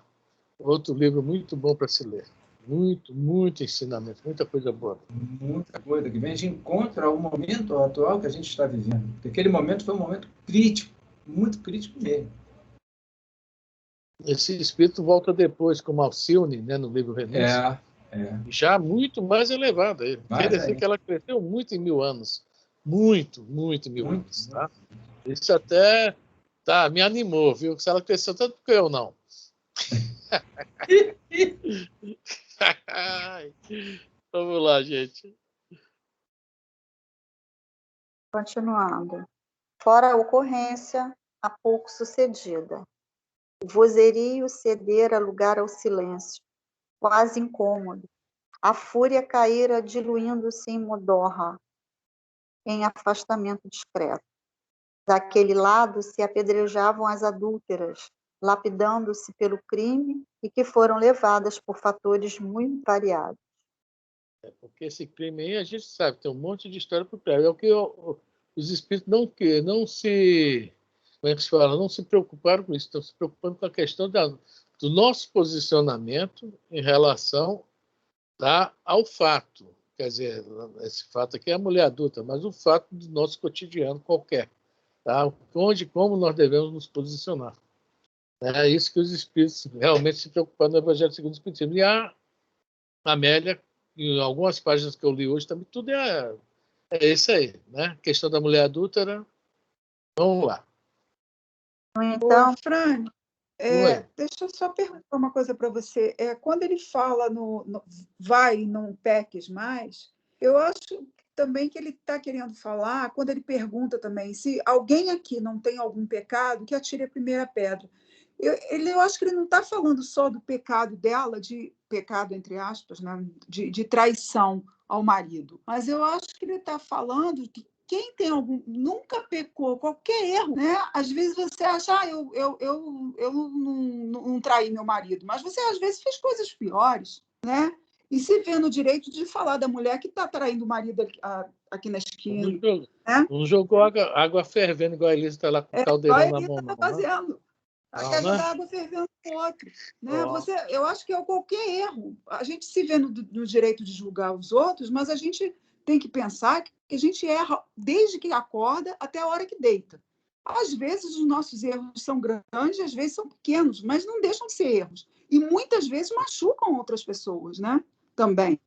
Outro livro muito bom para se ler. Muito ensinamento, muita coisa boa. Muita coisa que vem de encontro ao momento atual que a gente está vivendo. Porque aquele momento foi um momento crítico, muito crítico mesmo. Esse espírito volta depois, como Alcione, né, no livro Renúncia. Já muito mais elevado. Quer dizer que ela cresceu muito em 1000 anos. Muito 1000 anos. Tá? Isso até me animou, viu? Se ela cresceu tanto que eu não. Vamos lá, gente. Continuando. Fora a ocorrência, há pouco sucedida. O vozerio cedera lugar ao silêncio, quase incômodo. A fúria caíra diluindo-se em modorra, em afastamento discreto. Daquele lado se apedrejavam as adúlteras, lapidando-se pelo crime e que foram levadas por fatores muito variados. Porque esse crime aí, a gente sabe, tem um monte de história por trás. É o que os espíritos não se... Como é que se fala? Não se preocuparam com isso. Estão se preocupando com a questão do nosso posicionamento em relação, tá, ao fato. Quer dizer, esse fato aqui é a mulher adulta, mas o fato do nosso cotidiano qualquer. Tá? Onde, como nós devemos nos posicionar. É isso que os espíritos realmente se preocuparam no Evangelho segundo o Espiritismo. E a Amélia, em algumas páginas que eu li hoje, também tudo é isso aí. Né? A questão da mulher adúltera, vamos lá. Então, Ô, Fran, deixa eu só perguntar uma coisa para você. Quando ele fala vai e não peques mais, eu acho também que ele está querendo falar, quando ele pergunta também, se alguém aqui não tem algum pecado, que atire a primeira pedra. Eu acho que ele não está falando só do pecado dela, de pecado, entre aspas, né, de traição ao marido, mas eu acho que ele está falando que quem tem nunca pecou, qualquer erro, né? Às vezes você acha, eu não traí meu marido, mas você às vezes fez coisas piores, né? E se vê no direito de falar da mulher que está traindo o marido aqui na esquina. Não jogou água fervendo, igual a Elisa está lá com o caldeirão na mão. Está fazendo. Quer jogar água fervendo no outro. Né? Eu acho que é qualquer erro. A gente se vê no direito de julgar os outros, mas a gente tem que pensar que a gente erra desde que acorda até a hora que deita. Às vezes os nossos erros são grandes, às vezes são pequenos, mas não deixam de ser erros. E muitas vezes machucam outras pessoas, né? Também.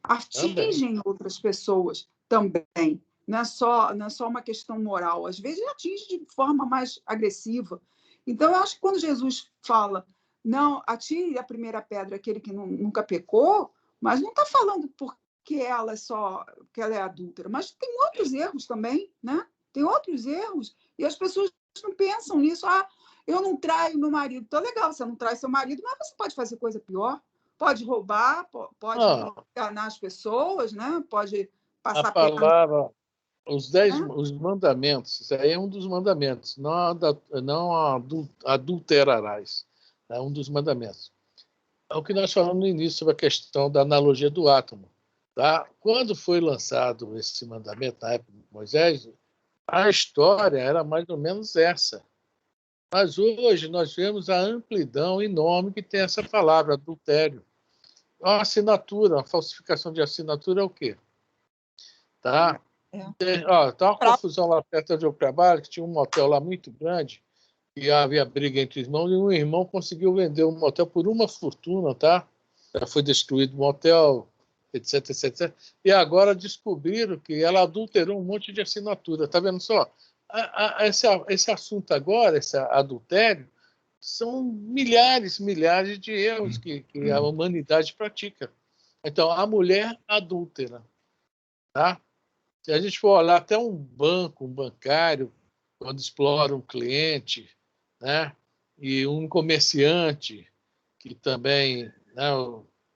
Atingem outras pessoas também. Não é só uma questão moral. Às vezes atinge de forma mais agressiva. Então, eu acho que quando Jesus fala, não, atire a primeira pedra aquele que nunca pecou, mas não está falando porque ela é adúltera, mas tem outros erros também, né? Tem outros erros, e as pessoas não pensam nisso. Eu não traio meu marido. Então, legal, você não trai seu marido, mas você pode fazer coisa pior. Pode roubar, pode enganar as pessoas, né? Pode passar a palavra, os mandamentos, isso aí é um dos mandamentos, não adulterarás, é um dos mandamentos. É o que nós falamos no início sobre a questão da analogia do átomo. Tá? Quando foi lançado esse mandamento na época de Moisés, a história era mais ou menos essa. Mas hoje nós vemos a amplidão enorme que tem essa palavra, adultério. A assinatura, a falsificação de assinatura é o quê? Tá? Tá uma confusão lá perto onde eu trabalho, que tinha um motel lá muito grande, e havia briga entre irmãos, e um irmão conseguiu vender um motel por uma fortuna, tá? Já foi destruído o motel, etc, etc. E agora descobriram que ela adulterou um monte de assinatura. Tá vendo só? Esse assunto agora, esse adultério, são milhares de erros que a humanidade pratica. Então, a mulher adúltera, tá? Se a gente for olhar até um bancário, quando explora um cliente, né? E um comerciante, que também, né?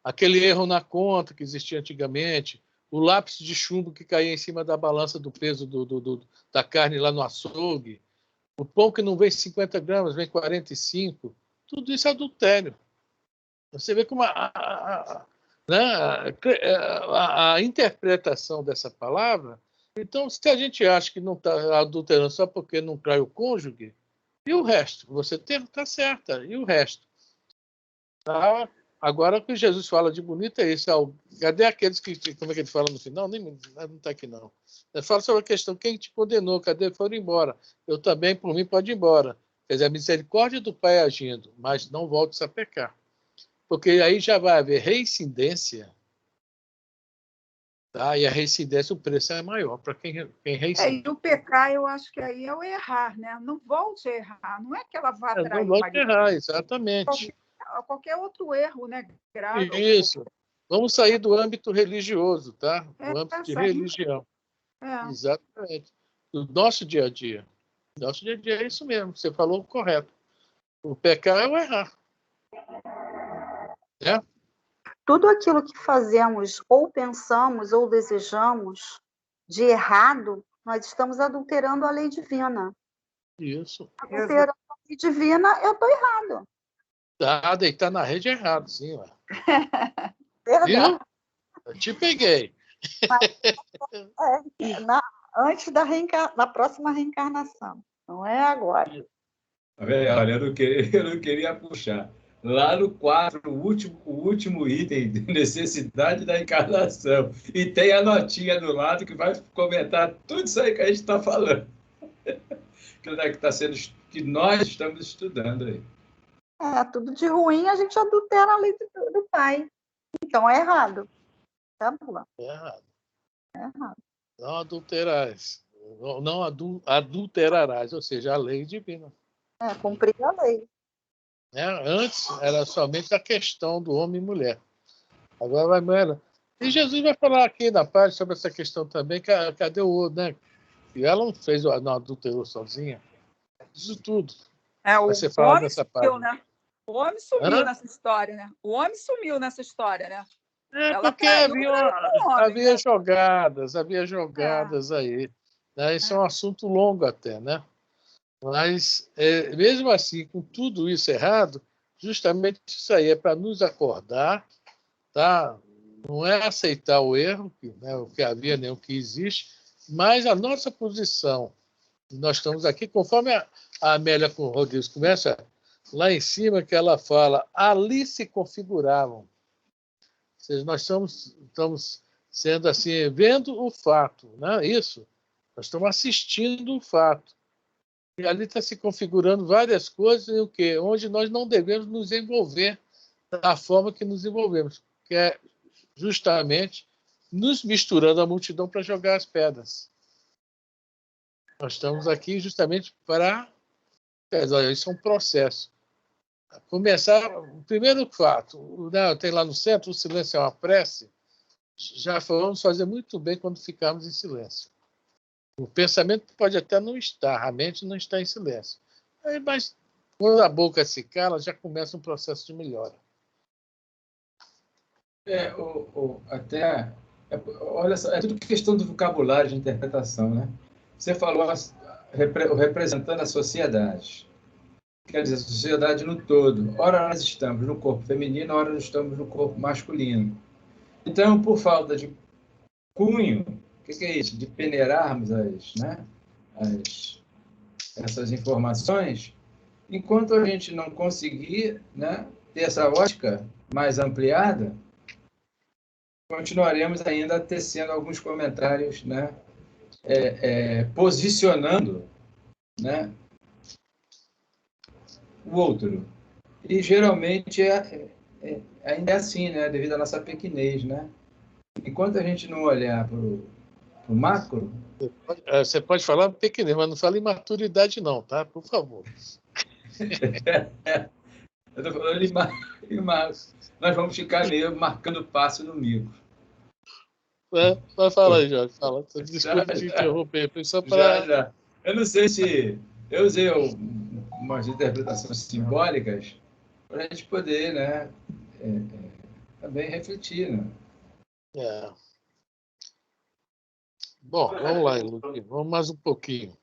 Aquele erro na conta que existia antigamente, o lápis de chumbo que caía em cima da balança do peso da carne lá no açougue, o pão que não vem 50 gramas, vem 45, tudo isso é adultério. Você vê como a interpretação dessa palavra. Então, se a gente acha que não está adulterando só porque não trai o cônjuge, e o resto? Você está certa, e o resto? Tá? Agora, o que Jesus fala de bonito é isso. Cadê aqueles que, como é que ele fala no final? Não está aqui, não. Ele fala sobre a questão, quem te condenou? Cadê? Foram embora. Eu também, por mim, pode ir embora. Quer dizer, a misericórdia do Pai agindo, mas não voltes a pecar. Porque aí já vai haver reincidência, tá? E a reincidência, o preço é maior para quem reincide. E o pecar, eu acho que aí é o errar, né? Não volte a errar. Não é que ela vá trair não volte a errar, exatamente. Qualquer outro erro, né? Grave. Isso. Vamos sair do âmbito religioso, tá? Do âmbito de religião. Exatamente. Do nosso dia a dia. Nosso dia a dia é isso mesmo. Você falou correto. O pecar é o errar. Tudo aquilo que fazemos, ou pensamos, ou desejamos de errado, nós estamos adulterando a lei divina. Isso. Adulterando a lei divina, eu estou errado. Deitar na rede é errado, sim. Verdade. Eu te peguei. Antes da próxima reencarnação. Não é agora. Olha, eu não queria puxar. Lá no 4, o último item de necessidade da encarnação. E tem a notinha do lado que vai comentar tudo isso aí que a gente está falando. Que nós estamos estudando aí. Tudo de ruim a gente adultera a lei do pai. Então é errado. Tá bom. É errado. É errado. Não adulterarás. Não adulterarás, ou seja, a lei divina. Cumprir a lei. Antes era somente a questão do homem e mulher. Agora vai mulher. E Jesus vai falar aqui na parte sobre essa questão também. Cadê o outro, né? E ela não adulterou sozinha. Isso tudo. Vai ser falado nessa parte. Né? O homem sumiu nessa história, né? O homem sumiu nessa história, né? Porque havia jogadas aí. Né? Isso é um assunto longo até, né? Mas, mesmo assim, com tudo isso errado, justamente isso aí é para nos acordar, tá? Não é aceitar o erro, né, o que havia nem o que existe, mas a nossa posição. Nós estamos aqui, conforme a Amélia Rodrigues começa lá em cima, que ela fala, ali se configuravam. Ou seja, nós estamos sendo assim, vendo o fato, né? Isso. Nós estamos assistindo o fato. E ali está se configurando várias coisas em onde nós não devemos nos envolver da forma que nos envolvemos, que é justamente nos misturando à multidão para jogar as pedras. Nós estamos aqui justamente para... Isso é um processo. Começar, o primeiro fato, tem lá no centro, o silêncio é uma prece, já vamos fazer muito bem quando ficarmos em silêncio. O pensamento pode até não estar, a mente não está em silêncio. Mas quando a boca se cala, já começa um processo de melhora. Olha só, é tudo questão do vocabulário de interpretação, né? Você falou representando a sociedade. Quer dizer, a sociedade no todo. Ora nós estamos no corpo feminino, ora nós estamos no corpo masculino. Então, por falta de cunho, o que é isso? De peneirarmos essas informações, enquanto a gente não conseguir, né, ter essa ótica mais ampliada, continuaremos ainda tecendo alguns comentários, né, posicionando, né, o outro. E geralmente ainda é assim, né, devido à nossa pequenez, né? Enquanto a gente não olhar para o macro... Você pode falar pequenez, mas não fala em maturidade não, tá? Por favor. Eu estou falando em macro. Nós vamos ficar meio marcando passo no micro. Mas fala aí, Jorge. Fala. Desculpa te interromper. Já. Eu não sei se... Eu usei umas interpretações simbólicas para a gente poder, né, também refletir, né? Bom, vamos lá, Luque. Vamos mais um pouquinho.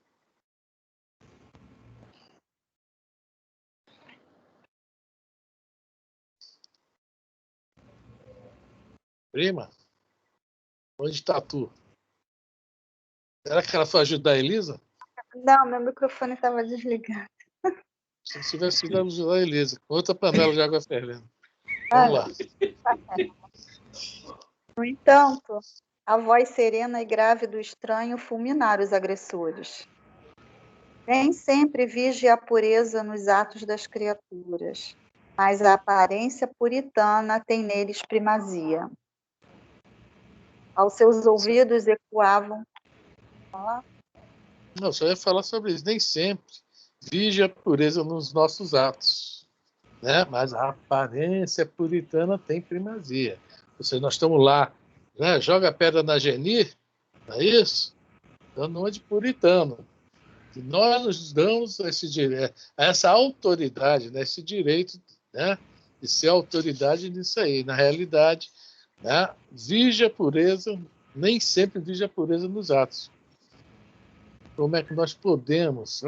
Prima, onde está tu? Será que ela foi ajudar a Elisa? Não, meu microfone estava desligado. Se tivesse ido ajudar a Elisa, com outra panela de água fervendo. Vamos lá. No entanto, a voz serena e grave do estranho fulminar os agressores. Nem sempre vige a pureza nos atos das criaturas, mas a aparência puritana tem neles primazia. Aos seus ouvidos ecoavam... Não, só ia falar sobre isso. Nem sempre vige a pureza nos nossos atos, né? Mas a aparência puritana tem primazia. Ou seja, nós estamos lá, né? Joga a pedra na Geni, não é isso? Dando nome de puritano. E nós nos damos essa autoridade, né? Esse direito, né? De ser autoridade nisso aí. Na realidade, né? Vige a pureza, nem sempre vige a pureza nos atos. Como é que nós podemos...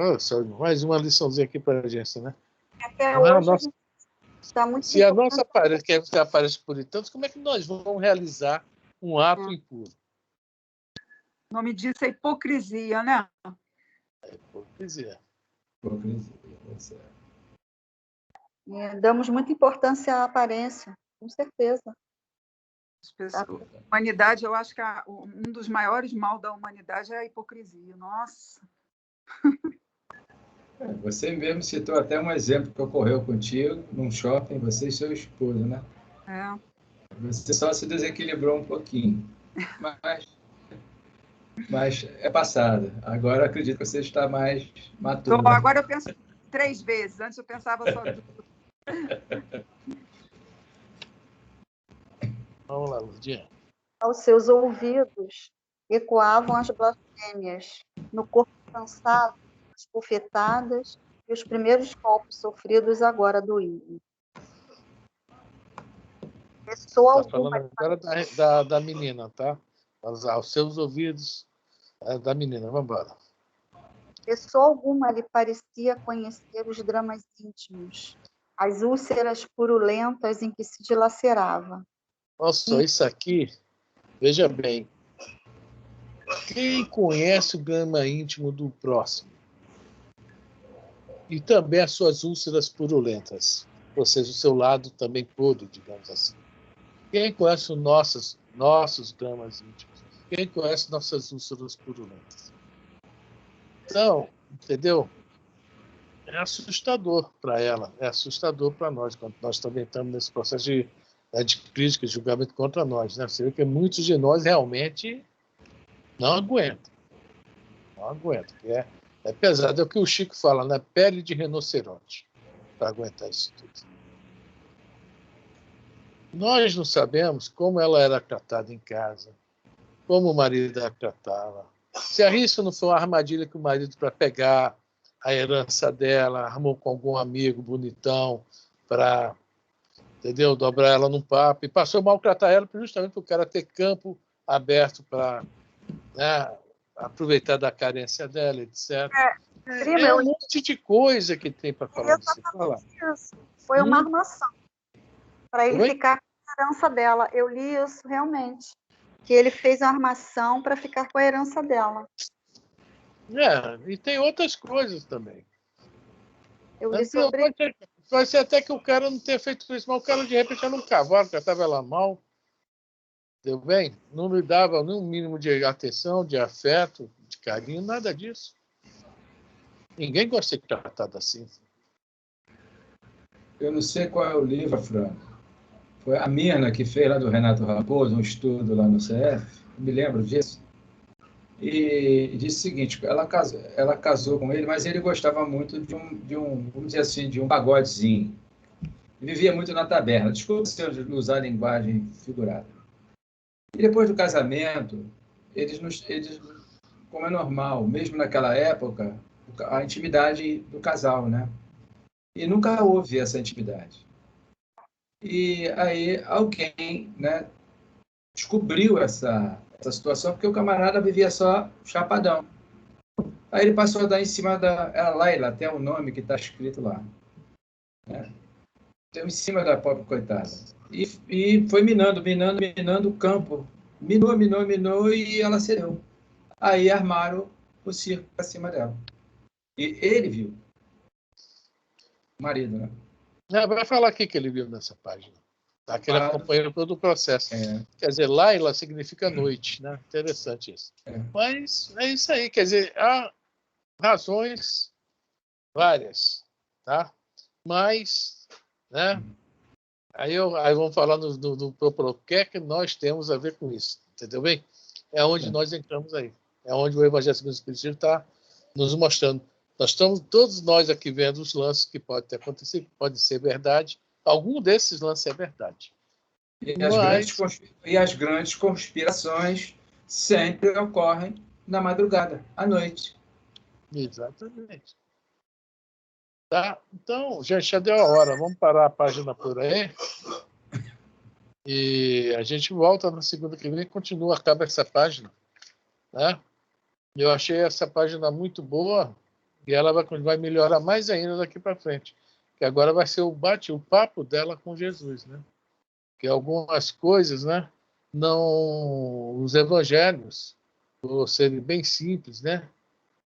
mais uma liçãozinha aqui para a gente, né? Até hoje, está muito se a nossa aparência quer aparecer puritana, como é que nós vamos realizar um ato impuro. O nome disso é hipocrisia, né? É hipocrisia. Damos muita importância à aparência, com certeza. A humanidade, eu acho que um dos maiores mal da humanidade é a hipocrisia. Nossa! Você mesmo citou até um exemplo que ocorreu contigo num shopping, você e seu esposo, né? Você só se desequilibrou um pouquinho, mas é passado. Agora acredito que você está mais maturo. Agora eu penso 3 vezes. Antes eu pensava só 2. Vamos lá, Lurdinha. Aos seus ouvidos ecoavam as blasfêmias, no corpo cansado, as bofetadas e os primeiros golpes sofridos agora doíam. Está falando agora da menina, tá? Aos seus ouvidos da menina. Vamos embora. Pessoa alguma lhe parecia conhecer os dramas íntimos, as úlceras purulentas em que se dilacerava. Nossa, isso aqui, veja bem, quem conhece o drama íntimo do próximo? E também as suas úlceras purulentas, ou seja, o seu lado também podre, digamos assim. Quem conhece os nossos dramas íntimos? Quem conhece nossas úlceras purulentas? Então, entendeu? É assustador para ela, é assustador para nós, quando nós também estamos nesse processo de crítica, de julgamento contra nós. Né? Você vê que muitos de nós realmente não aguentam. Não aguentam. É pesado. É o que o Chico fala, né? Pele de rinoceronte, para aguentar isso tudo. Nós não sabemos como ela era tratada em casa, como o marido a tratava. Se isso não foi uma armadilha que o marido, para pegar a herança dela, armou com algum amigo bonitão para, entendeu, dobrar ela num papo e passou a maltratar ela justamente para o cara ter campo aberto para, né, aproveitar da carência dela, etc. É um monte de coisa que tem para falar disso. Isso. Foi uma armação para ele ficar com a herança dela. Eu li isso realmente, que ele fez uma armação para ficar com a herança dela. E tem outras coisas também. Eu li sobre... Pode ser até que o cara não tenha feito isso, mas o cara de repente era um cavalo, tratava ela mal. Deu bem? Não lhe dava nenhum mínimo de atenção, de afeto, de carinho, nada disso. Ninguém gosta de ser tratado assim. Eu não sei qual é o livro, Fran. Foi a Mirna que fez lá do Renato Raposo, um estudo lá no CF, me lembro disso. E disse o seguinte, ela casou com ele, mas ele gostava muito de um vamos dizer assim, de um pagodezinho. Vivia muito na taberna. Desculpa se eu usar a linguagem figurada. E depois do casamento, eles, como é normal, mesmo naquela época, a intimidade do casal, né? E nunca houve essa intimidade. E aí alguém, né, descobriu essa situação, porque o camarada vivia só chapadão. Aí ele passou a dar em cima da Laila, até o nome que está escrito lá. Né? Deu em cima da pobre coitada. E foi minando o campo. Minou e ela cedeu. Aí armaram o circo para cima dela. E ele viu. O marido, né? Vai falar aqui que ele viu nessa página. Tá? Que ele acompanhou todo o processo. Quer dizer, Laila significa noite, né? Interessante isso. Mas é isso aí. Quer dizer, há razões várias, tá? Mas, né? Aí vamos falar o que é que nós temos a ver com isso, entendeu bem? É onde nós entramos aí. É onde o Evangelho segundo o Espiritismo está nos mostrando. Nós estamos, todos nós aqui vendo os lances que podem ter acontecido, pode ser verdade. Algum desses lances é verdade. E as grandes conspirações sempre ocorrem na madrugada, à noite. Exatamente. Tá? Então, já deu a hora. Vamos parar a página por aí. E a gente volta na segunda que vem e continua, acaba essa página. Né? Eu achei essa página muito boa e ela vai melhorar mais ainda daqui para frente. Que agora vai ser o papo dela com Jesus, né? Que algumas coisas, né? os evangelhos, por serem bem simples, né?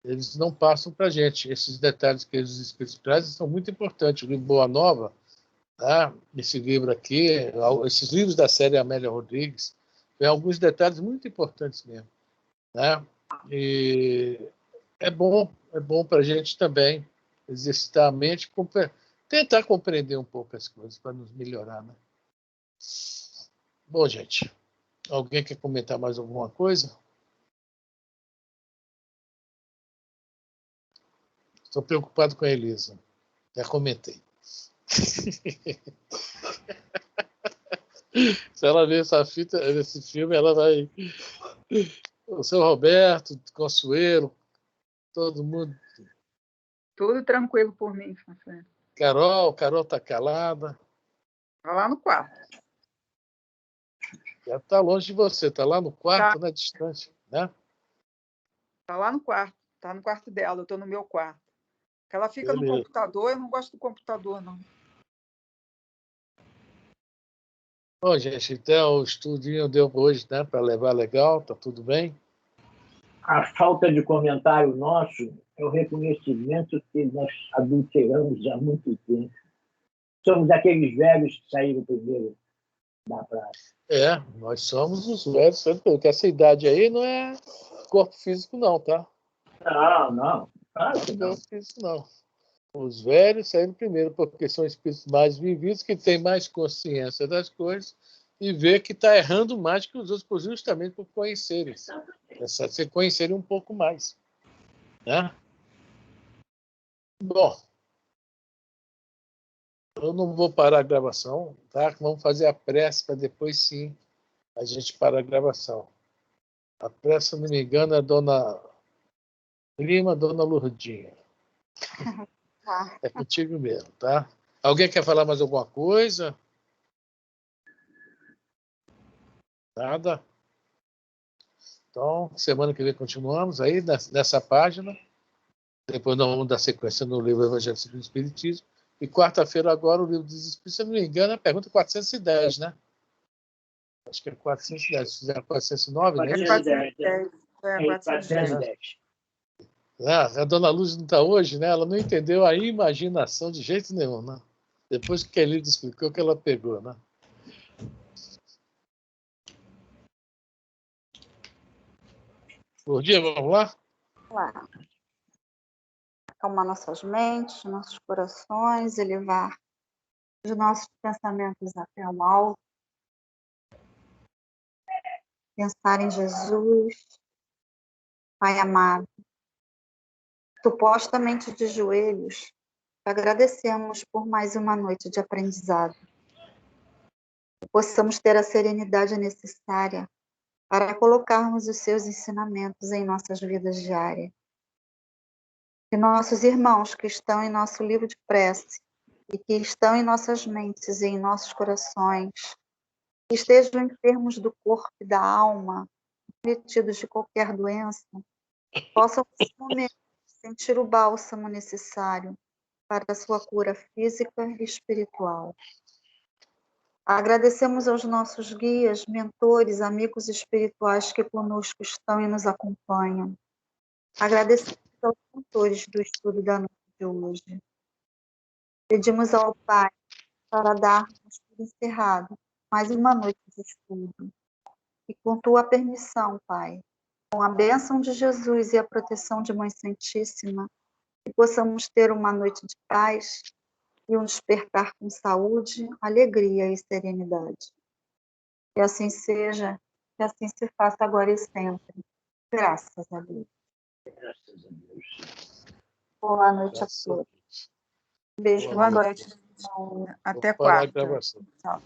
Eles não passam para a gente. Esses detalhes que os Espíritos trazem são muito importantes. O livro Boa Nova, tá? Esse livro aqui, esses livros da série Amélia Rodrigues, tem alguns detalhes muito importantes mesmo, né? E é bom para a gente também exercitar a mente, tentar compreender um pouco as coisas para nos melhorar, né? Bom, gente, alguém quer comentar mais alguma coisa? Estou preocupado com a Elisa. Já comentei. Se ela ver essa fita, esse filme, ela vai. O seu Roberto, Consuelo, todo mundo. Tudo tranquilo por mim, Fafé. Carol está calada. Está lá no quarto. Já está longe de você, está lá no quarto, né? Distante, né? Está lá no quarto. Está no quarto dela, eu estou no meu quarto. Ela fica Beleza. no computador, eu não gosto do computador, não. Bom, gente, então o estudinho deu hoje, né? Para levar legal, tá tudo bem? A falta de comentário nosso é o reconhecimento que nós adulteramos há muito tempo. Somos aqueles velhos que saíram primeiro da praça. Nós somos os velhos, porque essa idade aí não é corpo físico, não, tá? Não. Claro que Não é não. corpo físico, não. Os velhos saíram primeiro, porque são espíritos mais vividos, que têm mais consciência das coisas e vê que está errando mais que os outros, justamente por conhecerem. Se conhecerem um pouco mais. Né? Bom, eu não vou parar a gravação, tá? Vamos fazer a prece para depois sim a gente parar a gravação. A prece, se não me engano, é a Dona Lima, Dona Lourdinha. Tá. É contigo mesmo, tá? Alguém quer falar mais alguma coisa? Nada? Então, semana que vem continuamos aí nessa página. Depois nós vamos dar sequência no livro Evangelho segundo o Espiritismo. E quarta-feira agora o livro dos Espíritos, se não me engano, é a pergunta 410, né? Acho que é 410. Fizeram 409, né? 410. 410. A Dona Luz não está hoje, né? Ela não entendeu a imaginação de jeito nenhum, né? Depois que a Elida explicou que ela pegou, né? Bom dia, vamos lá? Lá. Acalmar nossas mentes, nossos corações, elevar os nossos pensamentos até o alto. Pensar em Jesus, Pai amado. Supostamente de joelhos, agradecemos por mais uma noite de aprendizado. Que possamos ter a serenidade necessária para colocarmos os seus ensinamentos em nossas vidas diárias. Que nossos irmãos que estão em nosso livro de prece e que estão em nossas mentes e em nossos corações, que estejam enfermos do corpo e da alma, cometidos de qualquer doença, possam nesse momento sentir o bálsamo necessário para a sua cura física e espiritual. Agradecemos aos nossos guias, mentores, amigos espirituais que conosco estão e nos acompanham. Agradecemos aos mentores do estudo da noite de hoje. Pedimos ao Pai para darmos por encerrado mais uma noite de estudo. E com tua permissão, Pai, com a bênção de Jesus e a proteção de Mãe Santíssima, que possamos ter uma noite de paz e um despertar com saúde, alegria e serenidade. Que assim seja, que assim se faça agora e sempre. Graças a Deus. Graças a Deus. Boa noite a todos. Beijo. Boa noite. Até quarta. Tchau.